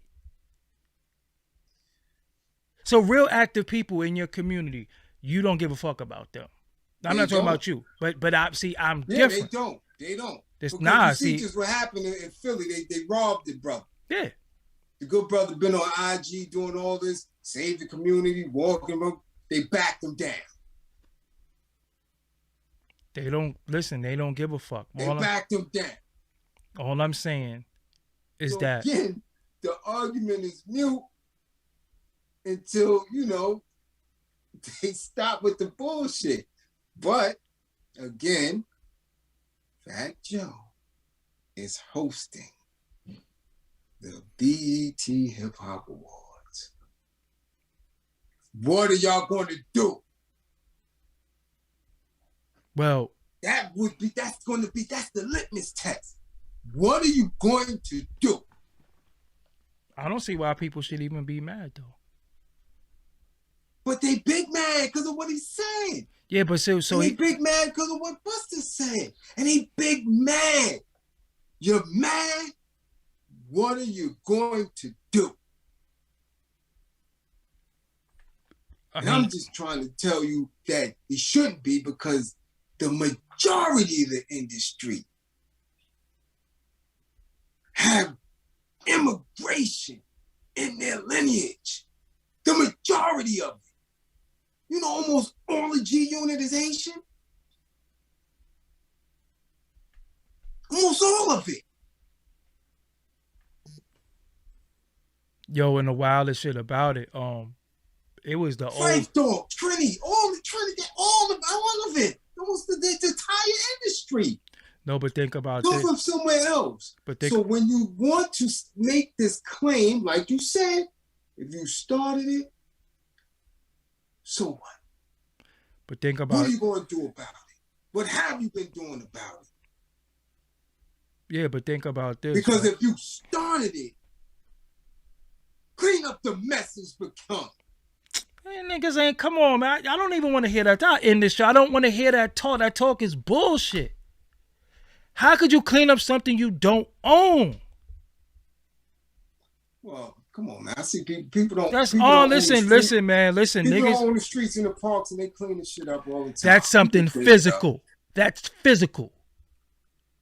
So real active people in your community, you don't give a fuck about them. I'm not talking about you, but I'm different. They don't. Just what happened in Philly, they robbed the brother. Yeah. The good brother been on IG doing all this, save the community, walking them. They backed him down. They don't give a fuck. They backed him down. All I'm saying is that again, the argument is mute until, they stop with the bullshit. But again, Fat Joe is hosting the BET Hip Hop Awards. What are y'all going to do? Well, that's the litmus test. What are you going to do? I don't see why people should even be mad though. But they big mad because of what he's saying. Yeah, but so he big mad because of what Busta's saying. And he big mad. You're mad? What are you going to do? And I'm just trying to tell you that he shouldn't be, because the majority of the industry have immigration in their lineage. The majority of it. Almost all the G Unit is Haitian. Almost all of it. Yo, and the wildest shit about it, it was the Frank Dog, Trinity, all of it. Almost the entire industry. No, but think about Come this. from somewhere else. So when you want to make this claim, like you said, if you started it, so what? But think about what are you going to do about it? What have you been doing about it? Yeah, but think about this. Because if you started it, clean up the mess it's become. Man, niggas ain't, come on, man. I don't even want to hear that. That industry, I don't want to hear that talk. That talk is bullshit. How could you clean up something you don't own? Well, come on, man. I see people don't. That's all. Listen, man. Listen, people niggas. People on the streets in the parks and they clean the shit up all the time. That's something physical. That's physical.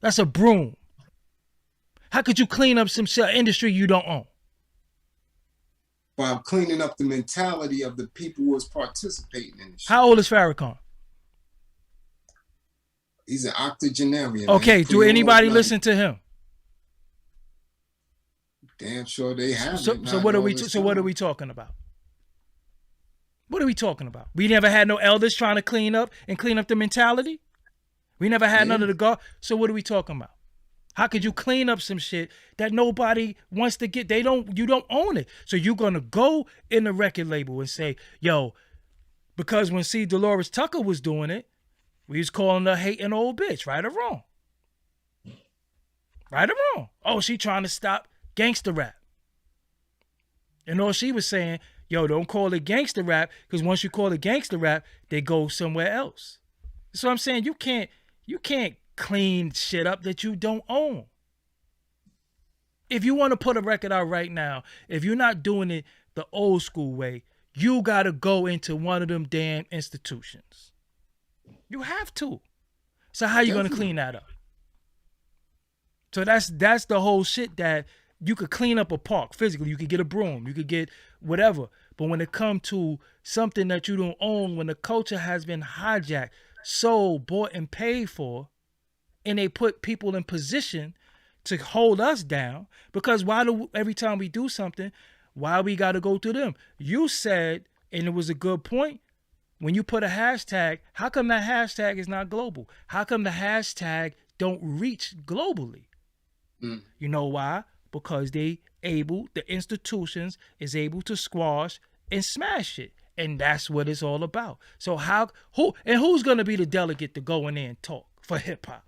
That's a broom. How could you clean up some industry you don't own? By cleaning up the mentality of the people who is participating in this shit. How old is Farrakhan? He's an octogenarian. Okay, do anybody listen to him? Damn sure they have. So what are we talking about? What are we talking about? We never had no elders trying to clean up the mentality. We never had none of the God. So what are we talking about? How could you clean up some shit that nobody wants to get? You don't own it. So you're gonna go in the record label and say, yo, because when Dolores Tucker was doing it, we was calling her hating old bitch, right or wrong? Right or wrong? Oh, she trying to stop gangster rap. And all she was saying, yo, don't call it gangster rap, because once you call it gangster rap, they go somewhere else. So I'm saying you can't clean shit up that you don't own. If you want to put a record out right now, if you're not doing it the old school way, you got to go into one of them damn institutions. You have to. So how you going to clean that up? So that's the whole shit that you could clean up a park physically. You could get a broom. You could get whatever. But when it comes to something that you don't own, when the culture has been hijacked, sold, bought, and paid for, and they put people in position to hold us down, because every time we do something, why we got to go to them? You said, and it was a good point, when you put a hashtag, how come that hashtag is not global? How come the hashtag don't reach globally? You know why? Because the institutions is able to squash and smash it. And that's what it's all about. So who's going to be the delegate to go in there and talk for hip hop?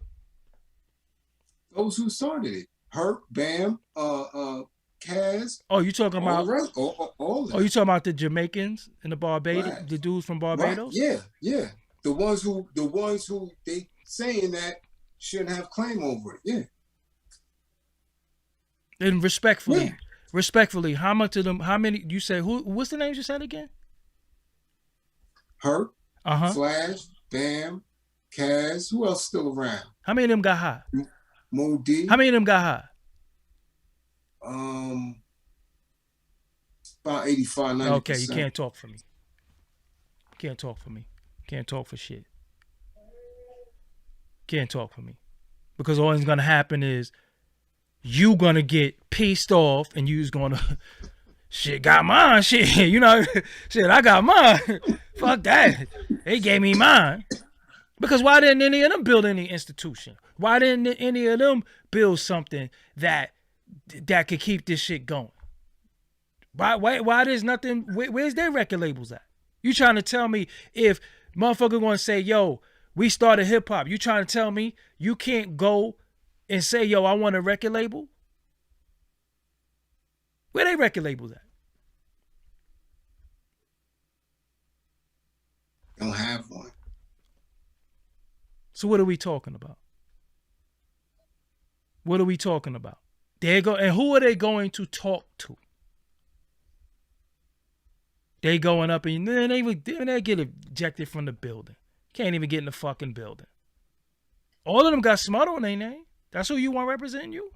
Those who started it. Herc, Bam, Kaz. Oh, you talking about all you talking about the Jamaicans and the Barbados, right. the dudes from Barbados? Right. Yeah. The ones who they saying that shouldn't have claim over it. Yeah. And respectfully, how many you say what's the names you said again? Herc, Flash, Bam, Kaz. Who else still around? How many of them got high? Modi. How many of them got high? About 85, 90%. Okay, you can't talk for me. Can't talk for me. Can't talk for shit. Can't talk for me. Because all that's gonna happen is you gonna get pissed off and you's gonna shit got mine, shit, you know, shit, I got mine. Fuck that. They gave me mine. Because why didn't any of them build any institution? Why didn't any of them build something that could keep this shit going? Why there's nothing, where's their record labels at? You trying to tell me if motherfucker gonna say, yo, we started hip hop, you trying to tell me you can't go and say, yo, I want a record label? Where they record labels at? Don't have one. So what are we talking about? What are we talking about? And who are they going to talk to? They going up and then they get ejected from the building. Can't even get in the fucking building. All of them got smut on their name. That's who you want representing you?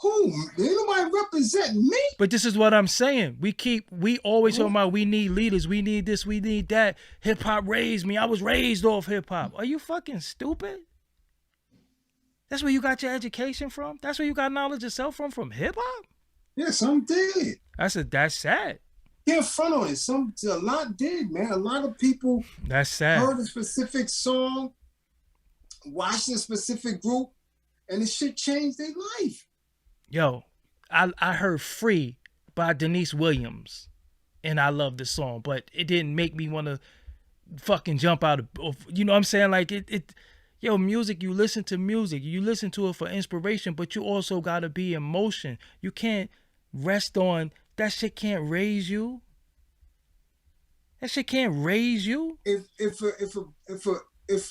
Who? Ain't nobody representing me. But this is what I'm saying. We always talking about we need leaders. We need this. We need that. Hip hop raised me. I was raised off hip hop. Are you fucking stupid? That's where you got your education from? That's where you got knowledge of self from hip hop? Yeah, some did. That's sad. Can't front on it. A lot did, man. A lot of people that's sad. Heard a specific song, watched a specific group, and the shit changed their life. Yo, I heard Free by Denise Williams, and I love the song, but it didn't make me want to fucking jump out of, you know what I'm saying? Like, yo, music, you listen to music. You listen to it for inspiration, but you also got to be in motion. You can't rest on, that shit can't raise you. That shit can't raise you. If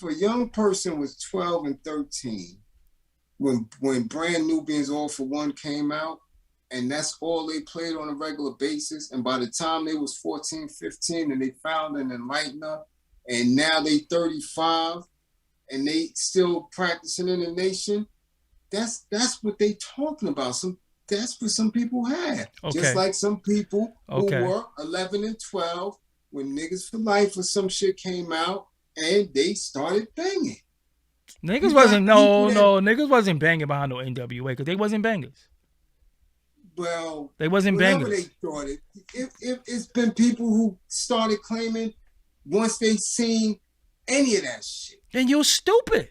a young person was 12 and 13, when Brand Nubians All for One came out, and that's all they played on a regular basis, and by the time they was 14, 15, and they found an enlightener, and now they 35, and they still practicing in the nation, that's what they talking about. That's what some people had. Okay. Just like some people who were 11 and 12 when Niggas for Life or some shit came out and they started banging. Niggas wasn't banging behind no NWA because they wasn't bangers. Well, they wasn't bangers. They started. It's been people who started claiming once they seen any of that shit. Then you're stupid.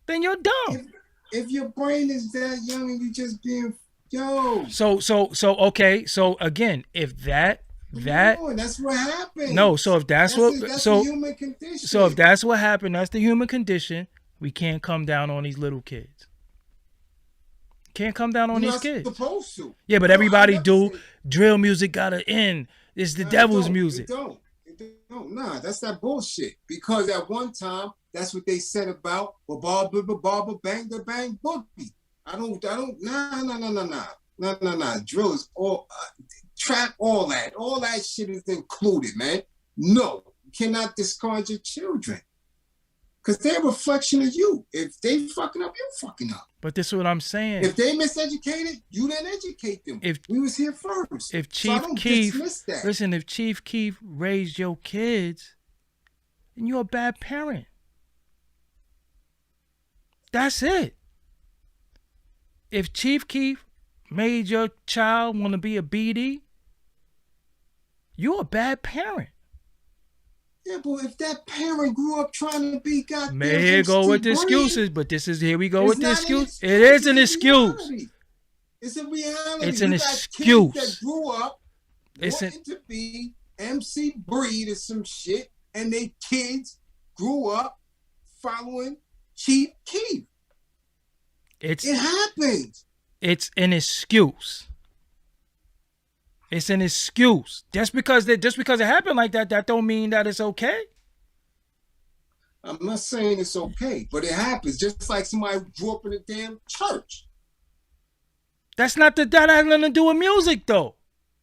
Then you're dumb. If your brain is that young and you just being okay. So again, if that's what happened. No, so if that's the human condition. So if that's what happened, that's the human condition. We can't come down on these little kids. Can't come down on You're these not kids. supposed to. Yeah, but No, everybody I never do. said- Drill music gotta end. It's the Nah, devil's music. It don't. Nah, that's that bullshit. Because at one time, that's what they said about Barber bang the bang boogie. Nah. Drill is all trap, all that. All that shit is included, man. No, you cannot discard your children. Because they're a reflection of you. If they fucking up, you're fucking up. But this is what I'm saying. If they miseducated, you didn't educate them. If we was here first. If Chief Keef, listen, if Chief Keef raised your kids, then you're a bad parent. That's it. If Chief Keef made your child want to be a BD, you're a bad parent. Yeah, but if that parent grew up trying to be goddamn, here go with the excuses, but here we go with the excuse. It is an excuse. It's a reality. It's an excuse. Kids that grew up wanting to be MC Breed or some shit, and they kids grew up following Chief Keef. It happens. It's an excuse. It's an excuse. Just because it happened like that, that don't mean that it's okay. I'm not saying it's okay, but it happens. Just like somebody grew up in a damn church. That has nothing to do with music, though.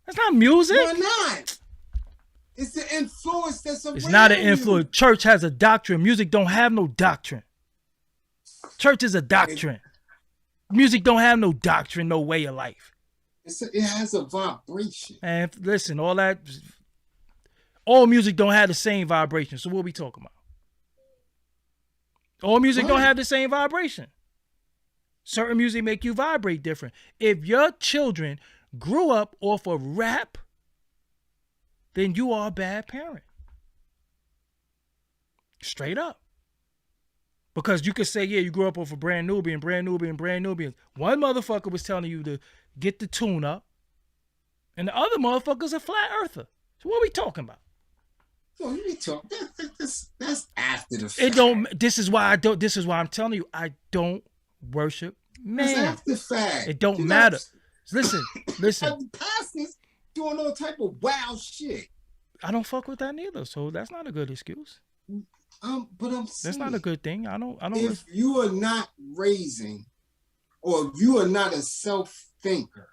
That's not music. Why not? It's the influence that's around. It's not an influence. Church has a doctrine. Music don't have no doctrine. Church is a doctrine. Music don't have no doctrine, no way of life. It has a vibration. And listen, all music don't have the same vibration. So what are we talking about? All music don't have the same vibration. Certain music make you vibrate different. If your children grew up off of rap, then you are a bad parent. Straight up. Because you could say, yeah, you grew up off of Brand Nubian. One motherfucker was telling you to get the tune up, and the other motherfucker's a flat earther. So what are we talking about? Well, you be talking. That's after the fact. It don't. This is why I'm telling you, I don't worship man. That's after the fact. It don't matter. Listen. The pastors doing all type of wild shit. I don't fuck with that neither. So that's not a good excuse. But I'm saying that's not a good thing. I don't. If you are not raising, or if you are not a self-thinker,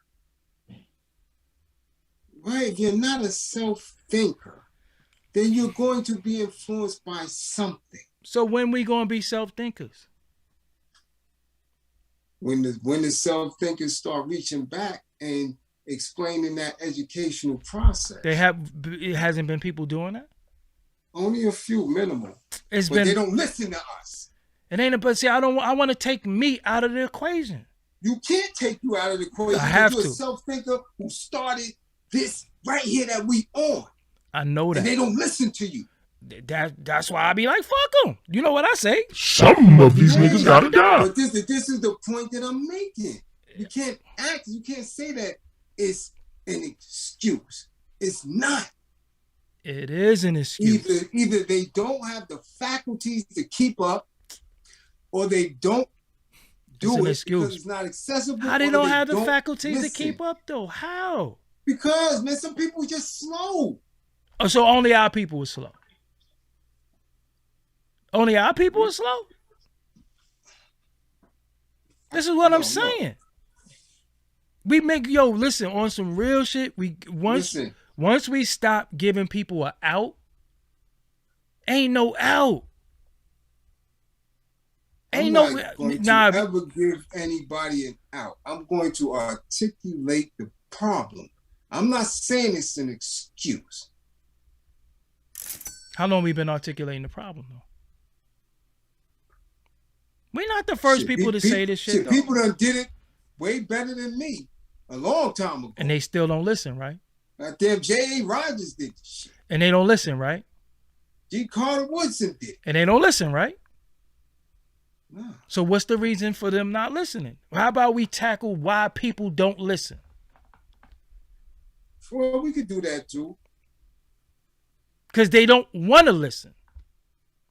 right? If you're not a self-thinker, then you're going to be influenced by something. So when we gonna be self-thinkers? When the self-thinkers start reaching back and explaining that educational process. It hasn't been people doing that? Only a few, minimal. But they don't listen to us. It ain't but see, I want to take me out of the equation. You can't take you out of the equation. I have to. You're a self-thinker who started this right here that we on. I know that. And they don't listen to you. That's why I be like, fuck them. You know what I say? Some of these niggas gotta die. But this is the point that I'm making. You can't say that it's an excuse. It's not. It is an excuse. Either they don't have the faculties to keep up, or they don't do it because it's not accessible. How they don't have the faculties to keep up, though? How? Because, man, some people are just slow. Oh, so only our people are slow? Only our people are slow? This is what I'm saying. We make, listen, on some real shit, once we stop giving people an out, ain't no out. I'm not going to ever give anybody an out. I'm going to articulate the problem. I'm not saying it's an excuse. How long we been articulating the problem, though? We're not the first people to say this shit, though. People done did it way better than me a long time ago. And they still don't listen, right? Goddamn J.A. Rogers did this shit. And they don't listen, right? G. Carter Woodson did. And they don't listen, right? No. So what's the reason for them not listening? How about we tackle why people don't listen? Well, we could do that too. Because they don't want to listen.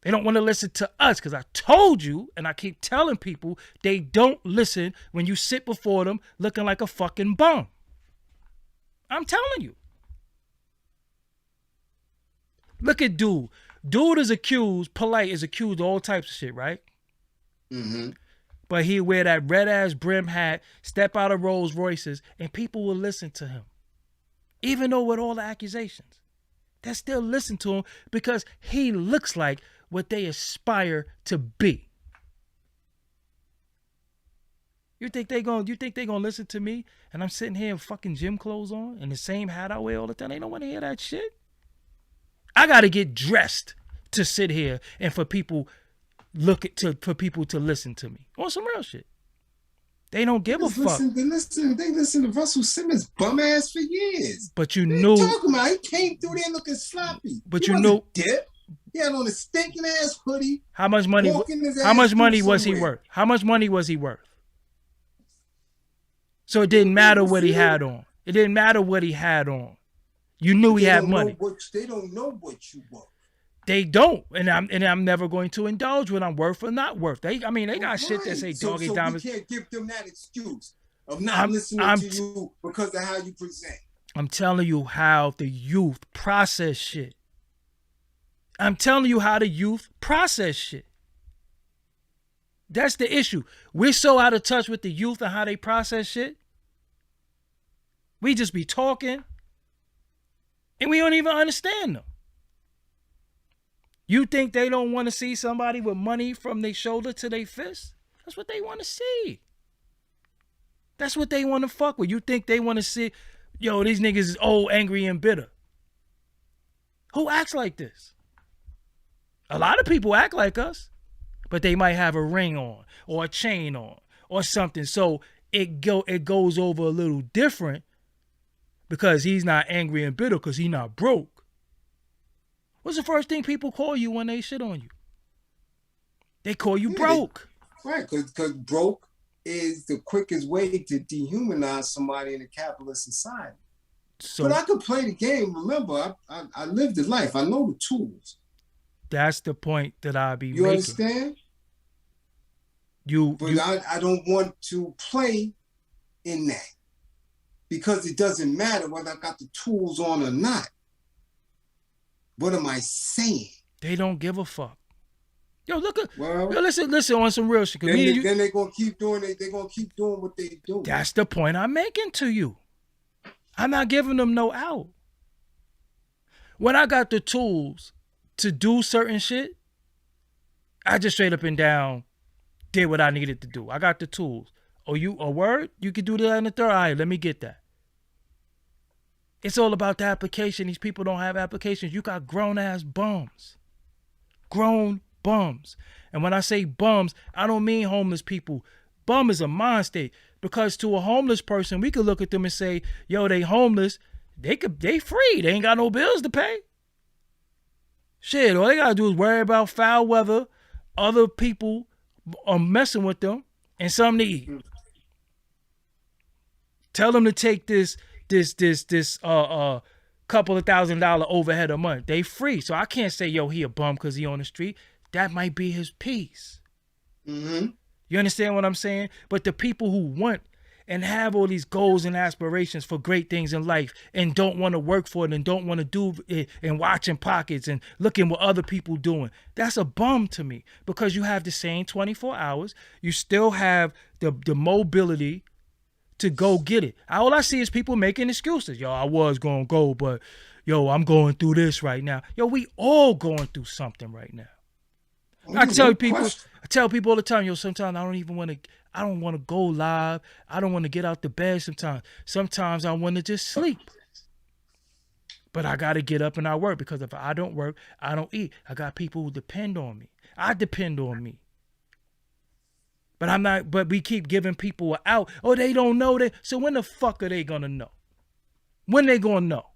They don't want to listen to us because I told you, and I keep telling people, they don't listen when you sit before them looking like a fucking bum. I'm telling you. Look at Dude. Dude is accused, Polite is accused of all types of shit, right? Mm-hmm. But he wear that red-ass brim hat, step out of Rolls Royces, and people will listen to him. Even though with all the accusations. They still listen to him because he looks like what they aspire to be. You think they gonna listen to me and I'm sitting here in fucking gym clothes on and the same hat I wear all the time? They don't want to hear that shit. I gotta get dressed to sit here and for people to listen to me on some real shit. They don't give a fuck. They listen to Russell Simmons bum ass for years. But you knew. Talking about he came through there looking sloppy. But you knew. Dip. He had on a stinking ass hoodie. How much money? How much money was he worth? How much money was he worth? So it didn't matter what he had on. It didn't matter what he had on. You knew he had money. They don't know what you want. They don't, and I'm never going to indulge when I'm worth or not worth. They got shit that say Doggie Diamonds. So we can't give them that excuse of not listening to you because of how you present. I'm telling you how the youth process shit. I'm telling you how the youth process shit. That's the issue. We're so out of touch with the youth and how they process shit. We just be talking, and we don't even understand them. You think they don't want to see somebody with money from their shoulder to their fist? That's what they want to see. That's what they want to fuck with. You think they want to see, yo, these niggas is old, angry, and bitter. Who acts like this? A lot of people act like us, but they might have a ring on or a chain on or something. So it goes over a little different because he's not angry and bitter because he's not broke. What's the first thing people call you when they shit on you? They call you broke. Right, because broke is the quickest way to dehumanize somebody in a capitalist society. So, but I could play the game. Remember, I lived the life. I know the tools. That's the point that I be making. You understand? I don't want to play in that because it doesn't matter whether I got the tools on or not. What am I saying? They don't give a fuck. Yo, listen on some real shit. Then they're gonna keep doing it. They're gonna keep doing what they do. That's the point I'm making to you. I'm not giving them no out. When I got the tools to do certain shit, I just straight up and down did what I needed to do. I got the tools. Oh, you a word? You could do that in the third. All right, let me get that. It's all about the application. These people don't have applications. You got grown-ass bums. Grown bums. And when I say bums, I don't mean homeless people. Bum is a mind state. Because to a homeless person, we could look at them and say, yo, they homeless. They free. They ain't got no bills to pay. Shit, all they got to do is worry about foul weather, other people are messing with them, and something to eat. Tell them to take this couple of $1,000 overhead a month. They free. So I can't say, yo, he a bum because he on the street. That might be his peace. Mm-hmm. You understand what I'm saying? But the people who want and have all these goals and aspirations for great things in life and don't want to work for it and don't want to do it and watching pockets and looking what other people doing, that's a bum to me because you have the same 24 hours. You still have the mobility to go get it. All I see is people making excuses. Yo, I was going to go, but yo, I'm going through this right now. Yo, we all going through something right now. I tell people all the time, yo, sometimes I don't want to go live. I don't want to get out the bed sometimes. Sometimes I want to just sleep. But I got to get up and I work because if I don't work, I don't eat. I got people who depend on me. I depend on me. But we keep giving people an out. Oh, they don't know that. So when the fuck are they going to know? When they going to know?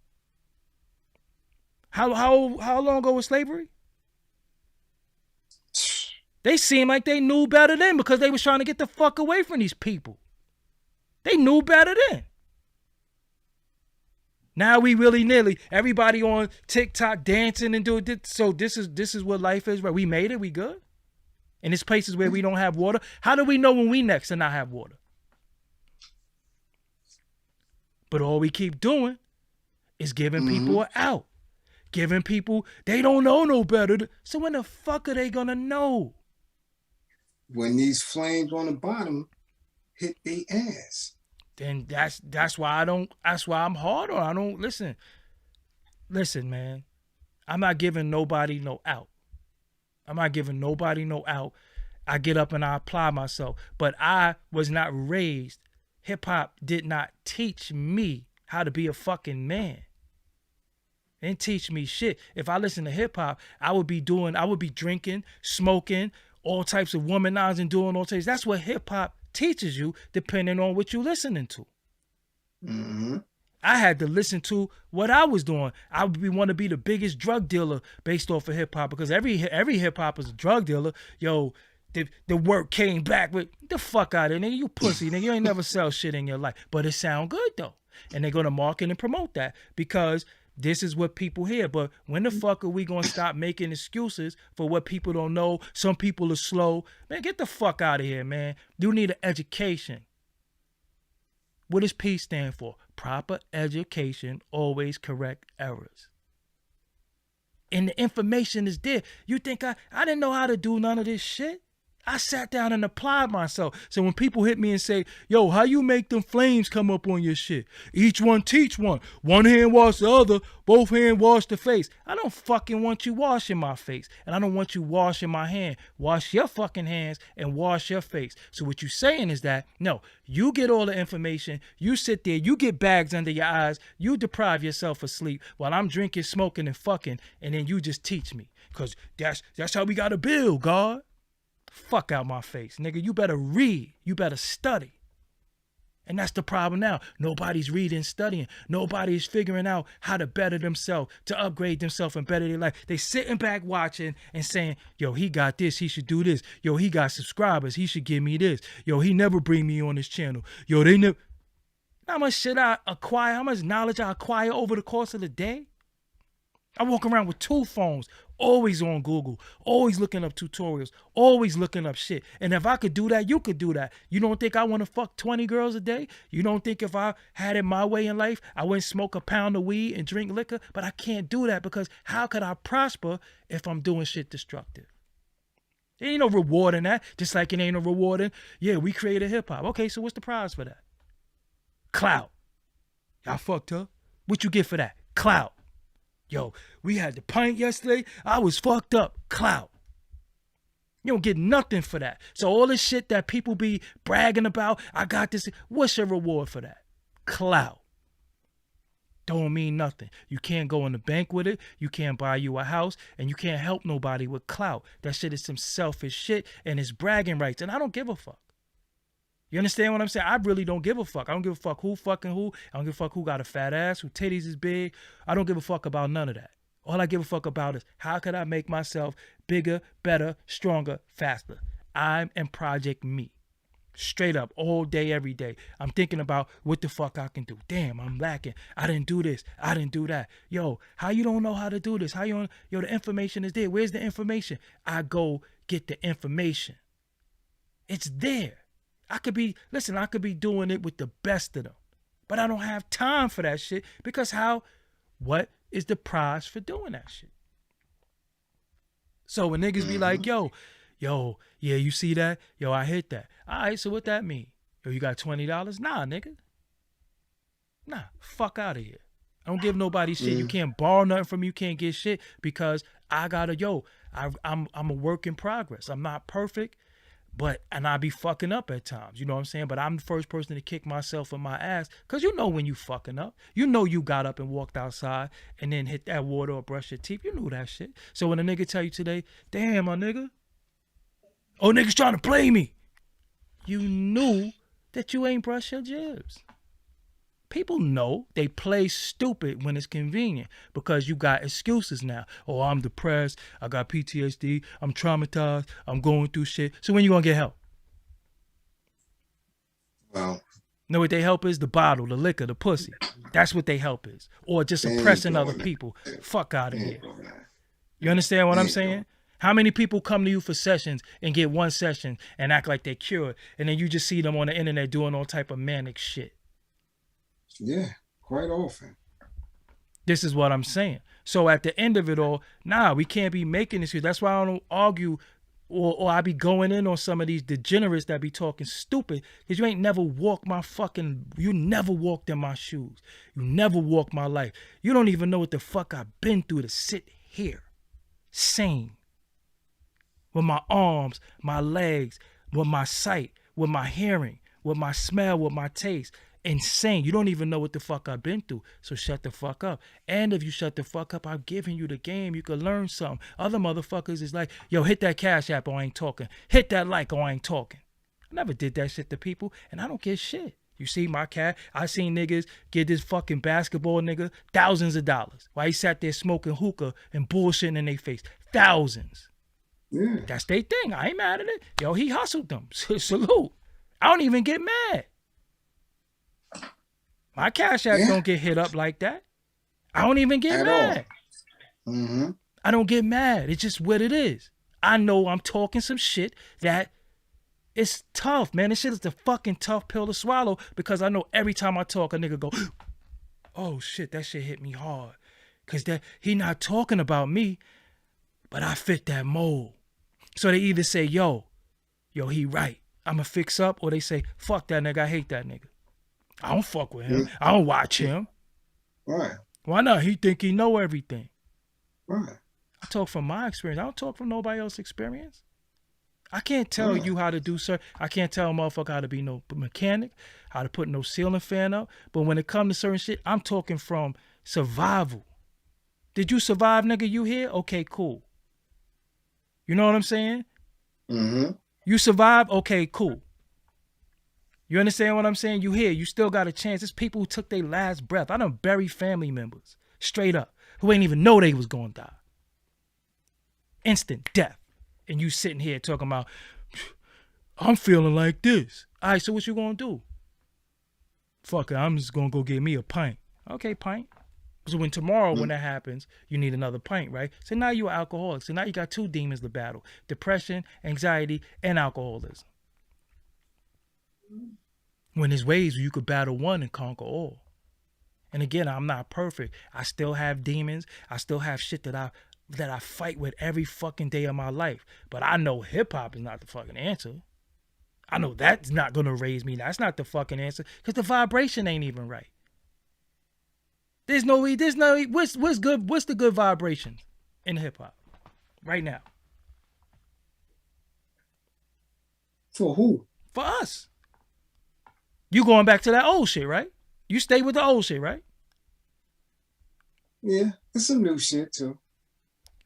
How long ago was slavery? They seem like they knew better then because they was trying to get the fuck away from these people. They knew better then. Now we willy-nilly, everybody on TikTok dancing and doing this. So this is what life is, right? We made it, we good? And there's places where we don't have water. How do we know when we next to not have water? But all we keep doing is giving people an out. Giving people, they don't know no better. So when the fuck are they gonna know? When these flames on the bottom hit their ass. Then that's why I'm hard on. I don't listen. Listen, man. I'm not giving nobody no out. I'm not giving nobody no out. I get up and I apply myself. But I was not raised. Hip hop did not teach me how to be a fucking man. It didn't teach me shit. If I listen to hip hop, I would be drinking, smoking, all types of womanizing, doing all types. That's what hip hop teaches you, depending on what you're listening to. Mm-hmm. I had to listen to what I was doing. I would want to be the biggest drug dealer based off of hip hop, because every hip hop is a drug dealer. Yo, the work came back with the fuck out of it, nigga. You pussy, nigga. You ain't never sell shit in your life, but it sound good though, and they're gonna market and promote that because this is what people hear. But when the fuck are we gonna stop making excuses for what people don't know? Some people are slow. Man, get the fuck out of here, man. You need an education. What does P stand for? Proper education, always correct errors. And the information is there. You think I didn't know how to do none of this shit? I sat down and applied myself. So when people hit me and say, yo, how you make them flames come up on your shit? Each one teach one. One hand wash the other, both hands wash the face. I don't fucking want you washing my face. And I don't want you washing my hand. Wash your fucking hands and wash your face. So what you saying is that, no, you get all the information. You sit there, you get bags under your eyes. You deprive yourself of sleep while I'm drinking, smoking, and fucking. And then you just teach me. Because that's how we got to build, God. Fuck out my face, nigga. You better read. You better study. And that's the problem now. Nobody's reading, studying. Nobody's figuring out how to better themselves, to upgrade themselves and better their life. They sitting back watching and saying, yo, he got this. He should do this. Yo, he got subscribers. He should give me this. Yo, he never bring me on his channel. Yo, they never. How much shit I acquire? How much knowledge I acquire over the course of the day? I walk around with 2 phones, always on Google, always looking up tutorials, always looking up shit. And if I could do that, you could do that. You don't think I want to fuck 20 girls a day? You don't think if I had it my way in life, I wouldn't smoke a pound of weed and drink liquor? But I can't do that because how could I prosper if I'm doing shit destructive? There ain't no reward in that, just like it ain't no reward in, yeah, we created hip hop. Okay, so what's the prize for that? Clout. Y'all fucked up. What you get for that? Clout. Yo, we had the pint yesterday. I was fucked up. Clout. You don't get nothing for that. So all this shit that people be bragging about, I got this. What's your reward for that? Clout. Don't mean nothing. You can't go in the bank with it. You can't buy you a house. And you can't help nobody with clout. That shit is some selfish shit. And it's bragging rights. And I don't give a fuck. You understand what I'm saying? I really don't give a fuck. I don't give a fuck who fucking who. I don't give a fuck who got a fat ass, who titties is big. I don't give a fuck about none of that. All I give a fuck about is how could I make myself bigger, better, stronger, faster. I'm in Project Me. Straight up, all day, every day. I'm thinking about what the fuck I can do. Damn, I'm lacking. I didn't do this. I didn't do that. Yo, how you don't know how to do this? How you don't? Yo, the information is there. Where's the information? I go get the information. It's there. I could be doing it with the best of them. But I don't have time for that shit because what is the prize for doing that shit? So when niggas be like, yo, yeah, you see that? Yo, I hit that. All right, so what that mean? Yo, you got $20? Nah, nigga. Nah, fuck out of here. I don't give nobody shit. You can't borrow nothing from me. You can't get shit because I'm a work in progress. I'm not perfect. And I be fucking up at times, you know what I'm saying? But I'm the first person to kick myself in my ass because you know when you fucking up. You know you got up and walked outside and then hit that water or brush your teeth. You knew that shit. So when a nigga tell you today, damn, my nigga, oh, niggas trying to play me. You knew that you ain't brush your jibs. People know they play stupid when it's convenient because you got excuses now. Oh, I'm depressed. I got PTSD. I'm traumatized. I'm going through shit. So when you going to get help? Well, Know what they help is? The bottle, the liquor, the pussy. That's what they help is. Or just oppressing other people. Fuck out of here. You understand what I'm saying? How many people come to you for sessions and get one session and act like they're cured, and then you just see them on the internet doing all type of manic shit? Yeah, quite often. This is what I'm saying. So at the end of it all, nah, we can't be making this. That's why I don't argue or I be going in on some of these degenerates that be talking stupid, because you ain't never walked you never walked in my shoes. You never walked my life. You don't even know what the fuck I've been through to sit here, sane, with my arms, my legs, with my sight, with my hearing, with my smell, with my taste. Insane. You don't even know what the fuck I've been through. So shut the fuck up. And if you shut the fuck up, I've given you the game. You could learn something. Other motherfuckers is like, yo, hit that Cash App or I ain't talking. Hit that like or I ain't talking. I never did that shit to people, and I don't get shit. You see my cat? I seen niggas get this fucking basketball nigga thousands of dollars while he sat there smoking hookah and bullshitting in their face. Thousands. Yeah. That's their thing. I ain't mad at it. Yo, he hustled them. Salute. I don't even get mad. My Cash App don't get hit up like that. I don't even get mad. Mm-hmm. I don't get mad. It's just what it is. I know I'm talking some shit that it's tough, man. This shit is the fucking tough pill to swallow, because I know every time I talk, a nigga go, oh shit, that shit hit me hard. Because he not talking about me, but I fit that mold. So they either say, yo, he right. I'ma fix up, or they say, fuck that nigga, I hate that nigga. I don't fuck with him. I don't watch him. Right. Why not? He think he know everything. Right. I talk from my experience. I don't talk from nobody else's experience. I can't tell you how to do, sir. I can't tell a motherfucker how to be no mechanic, how to put no ceiling fan up. But when it comes to certain shit, I'm talking from survival. Did you survive, nigga? You here? Okay, cool. You know what I'm saying? Mm-hmm. You survive? Okay, cool. You understand what I'm saying? You here. You still got a chance. There's people who took their last breath. I done buried family members, straight up, who ain't even know they was going to die. Instant death. And you sitting here talking about, I'm feeling like this. All right, so what you going to do? Fuck it, I'm just going to go get me a pint. Okay, pint. So when that happens, you need another pint, right? So now you're an alcoholic. So now you got two demons to battle: depression, anxiety, and alcoholism. When there's ways where you could battle one and conquer all. And again, I'm not perfect. I still have demons. I still have shit that I fight with every fucking day of my life. But I know hip hop is not the fucking answer. I know that's not gonna raise me. That's not the fucking answer, because the vibration ain't even right. What's the good vibration in hip hop right now? For who? For us. You going back to that old shit, right? You stay with the old shit, right? Yeah, it's some new shit too.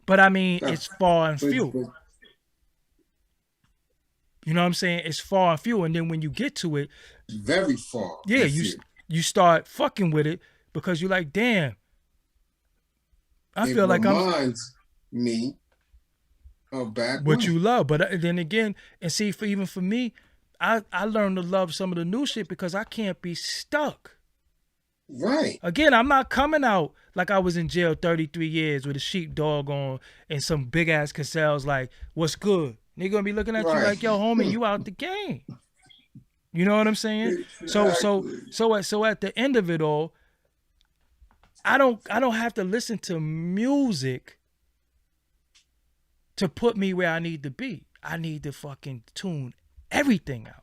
But I mean, it's far and few. You know what I'm saying? It's far and few, and then when you get to it, very far. Yeah, you start fucking with it because you're like, damn. I feel like reminds me of back what you love. But then again, and see, even for me, I learned to love some of the new shit because I can't be stuck. Right. Again, I'm not coming out like I was in jail 33 years with a sheepdog on and some big ass Cassell's like, what's good? They're gonna be looking at you like, yo, homie, you out the game. You know what I'm saying? Exactly. So at the end of it all, I don't have to listen to music to put me where I need to be. I need to fucking tune everything out.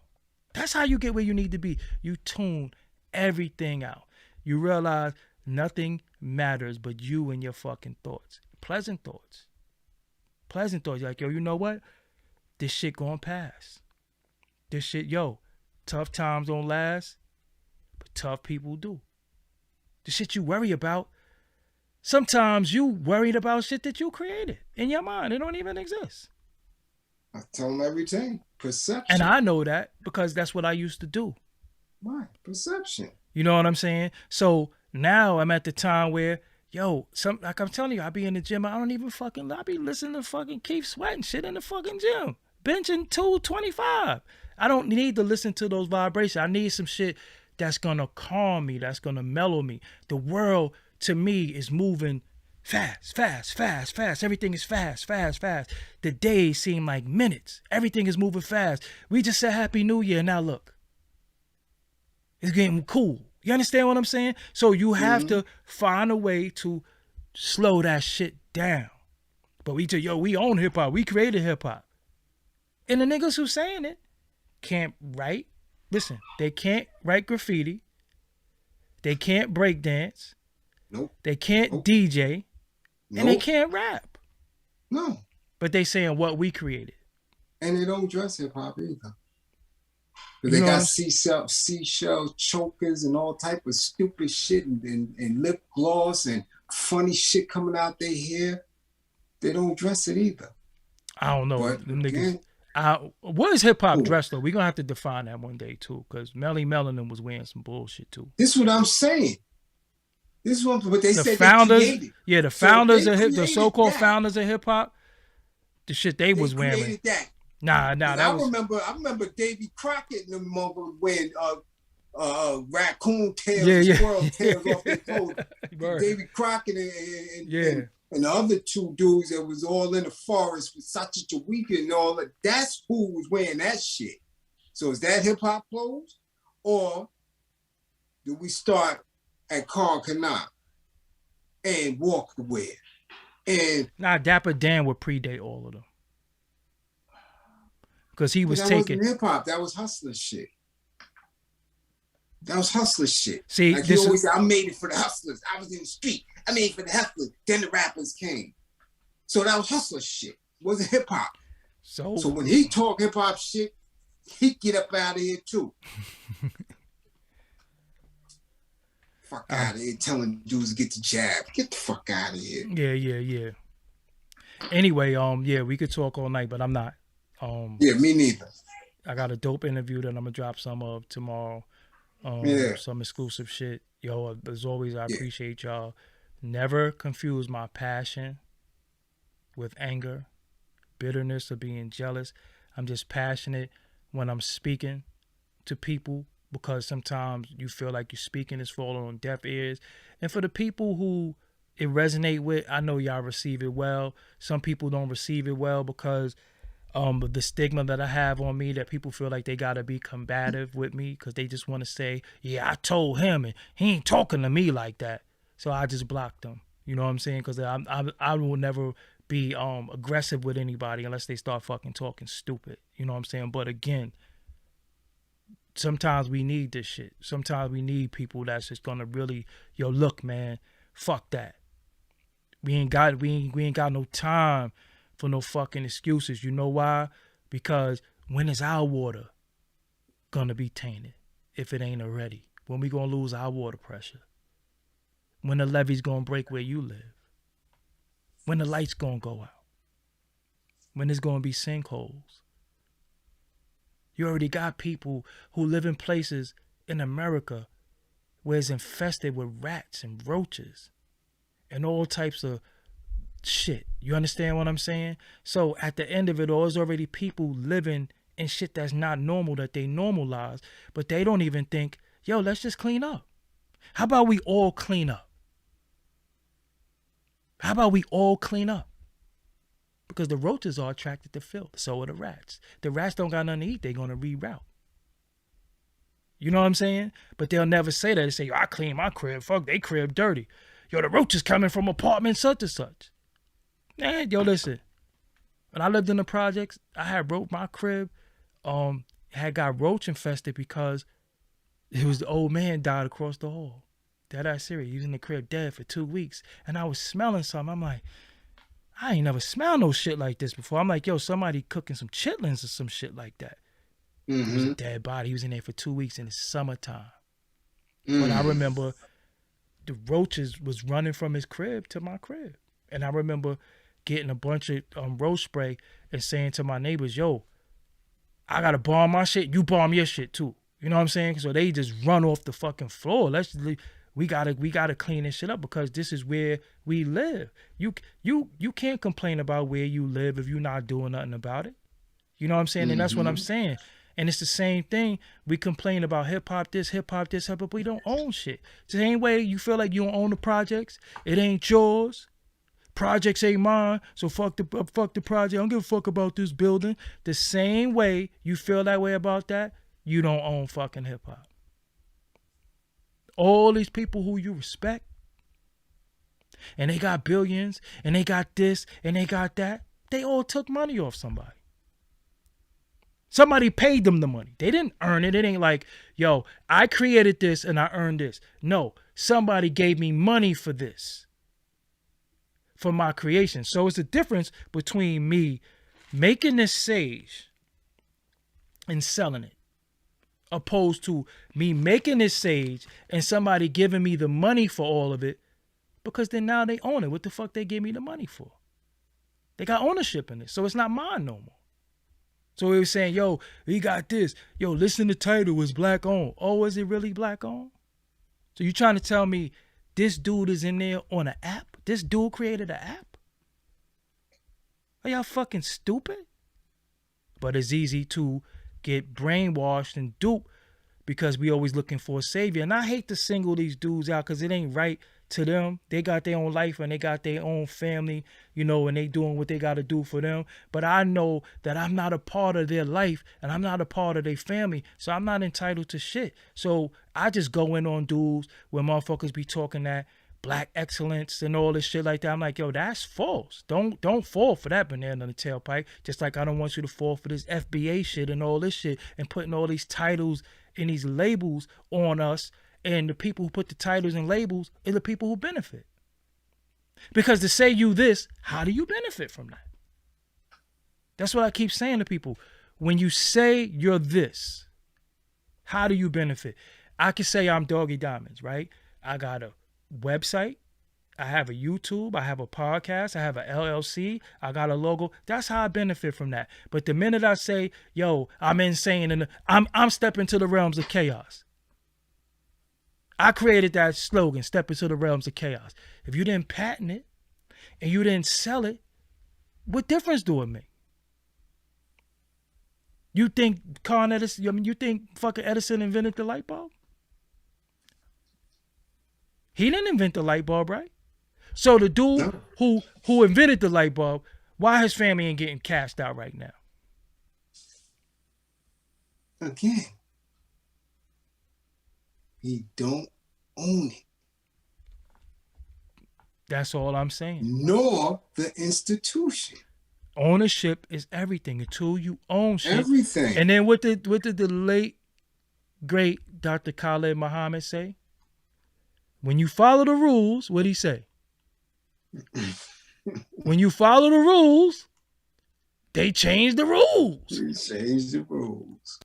That's how you get where you need to be. You tune everything out. You realize nothing matters but you and your fucking thoughts. Pleasant thoughts. Pleasant thoughts. You're like, yo, you know what? This shit gonna pass. This shit, tough times don't last, but tough people do. The shit you worry about, sometimes you worried about shit that you created in your mind. It don't even exist. I tell them every time. Perception. And I know that because that's what I used to do. Right. Perception. You know what I'm saying? So now I'm at the time where, like I'm telling you, I be in the gym. I be listening to fucking Keith Sweat and shit in the fucking gym. Benching 225. I don't need to listen to those vibrations. I need some shit that's going to calm me, that's going to mellow me. The world, to me, is moving fast, fast, fast, fast. Everything is fast, fast, fast. The days seem like minutes. Everything is moving fast. We just said Happy New Year. Now look, it's getting cool. You understand what I'm saying? So you have to find a way to slow that shit down. But we say, yo, we own hip hop. We created hip hop. And the niggas who saying it can't write. Listen, they can't write graffiti. They can't break dance. Nope. They can't DJ. Nope. And they can't rap. No. But they saying what we created. And they don't dress hip hop either. They got seashell chokers and all type of stupid shit and lip gloss and funny shit coming out their hair. They don't dress it either. I don't know. But them again, niggas. What is hip hop dress though? We're gonna have to define that one day too, because Melly Melanin was wearing some bullshit too. This is what I'm saying. This is what, but they said founders, they created. Yeah, the founders so of the so-called founders of hip hop, the shit they was wearing. That. Nah, I remember Davy Crockett and them mother wearing raccoon tails, squirrel tails off their clothes. Davy Crockett and the other two dudes that was all in the forest with Sachi Chawika and all that. That's who was wearing that shit. So is that hip hop clothes, or do we start at Carl Kanai and Walker wear? And Dapper Dan would predate all of them. Because he was taking hip hop. That was hustler shit. That was hustler shit. See, like you always say, I made it for the hustlers. I was in the street. I made it for the hustlers. Then the rappers came. So that was hustler shit. It wasn't hip hop. So when he talk hip hop shit, he get up out of here too. Fuck out of here telling dudes to get the jab. Get the fuck out of here. Yeah. Anyway, we could talk all night, but I'm not. Yeah, me neither. I got a dope interview that I'm gonna drop some of tomorrow. Some exclusive shit. Yo, as always, I appreciate y'all. Never confuse my passion with anger, bitterness, or being jealous. I'm just passionate when I'm speaking to people, because sometimes you feel like you're speaking is falling on deaf ears. And for the people who it resonate with, I know y'all receive it well. Some people don't receive it well because the stigma that I have on me, that people feel like they gotta be combative with me because they just want to say, yeah, I told him and he ain't talking to me like that. So I just block them. You know what I'm saying? Because I will never be aggressive with anybody unless they start fucking talking stupid. You know what I'm saying? But again, sometimes we need this shit. Sometimes we need people that's just gonna really, yo, look, man, fuck that. We ain't got no time for no fucking excuses. You know why? Because when is our water gonna be tainted if it ain't already? When we gonna lose our water pressure? When the levee's gonna break where you live? When the lights gonna go out? When there's gonna be sinkholes? You already got people who live in places in America where it's infested with rats and roaches and all types of shit. You understand what I'm saying? So at the end of it all, there's already people living in shit that's not normal, that they normalize, but they don't even think, yo, let's just clean up. How about we all clean up? How about we all clean up? Because the roaches are attracted to filth. So are the rats. The rats don't got nothing to eat. They're going to reroute. You know what I'm saying? But they'll never say that. They say, yo, I clean my crib. Fuck, they crib dirty. Yo, the roaches coming from apartment such and such. Man, yo, listen. When I lived in the projects, I had my crib had got roach infested because it was the old man died across the hall. Dead-ass serious. He was in the crib dead for 2 weeks. And I was smelling something. I'm like, I ain't never smelled no shit like this before. I'm like, yo, somebody cooking some chitlins or some shit like that. It was a dead body. He was in there for 2 weeks in the summertime. But I remember the roaches was running from his crib to my crib. And I remember getting a bunch of roach spray and saying to my neighbors, yo, I got to bomb my shit. You bomb your shit too. You know what I'm saying? So they just run off the fucking floor. We gotta clean this shit up because this is where we live. You can't complain about where you live if you're not doing nothing about it. You know what I'm saying? And that's what I'm saying. And it's the same thing. We complain about hip hop this, but we don't own shit. The same way you feel like you don't own the projects. It ain't yours. Projects ain't mine, so fuck the project. I don't give a fuck about this building. The same way you feel that way about that, you don't own fucking hip hop. All these people who you respect, and they got billions, and they got this, and they got that, they all took money off somebody. Somebody paid them the money. They didn't earn it. It ain't like, yo, I created this and I earned this. No, somebody gave me money for this. For my creation. So it's a difference between me making this sage and selling it, opposed to me making this sage and somebody giving me the money for all of it, because then now they own it. What the fuck they give me the money for? They got ownership in it, so it's not mine no more. So we were saying, yo, we got this. Yo, listen, the title is black owned. Oh, is it really black owned? So you trying to tell me this dude is in there on an app? This dude created an app? Are y'all fucking stupid? But it's easy to get brainwashed and duped because we always looking for a savior. And I hate to single these dudes out because it ain't right to them. They got their own life and they got their own family, you know, and they doing what they got to do for them. But I know that I'm not a part of their life and I'm not a part of their family, so I'm not entitled to shit. So I just go in on dudes where motherfuckers be talking that black excellence and all this shit like that. I'm like, yo, that's false. Don't fall for that banana in the tailpipe. Just like I don't want you to fall for this FBA shit and all this shit and putting all these titles and these labels on us. And the people who put the titles and labels are the people who benefit. Because to say you this, how do you benefit from that? That's what I keep saying to people. When you say you're this, how do you benefit? I can say I'm Doggie Diamonds, right? I got a website. I have a YouTube. I have a podcast. I have a LLC. I got a logo. That's how I benefit from that. But the minute I say, yo, I'm insane and I'm stepping to the realms of chaos. I created that slogan, step into the realms of chaos. If you didn't patent it and you didn't sell it, what difference do it make? You think you think fucking Edison invented the light bulb? He didn't invent the light bulb, right? So the dude who invented the light bulb, why his family ain't getting cashed out right now? Again, he don't own it. That's all I'm saying. Nor the institution. Ownership is everything until you own shit. Everything. And then what did the late, great Dr. Khalid Muhammad say? When you follow the rules, what'd he say? When you follow the rules, they change the rules. They change the rules.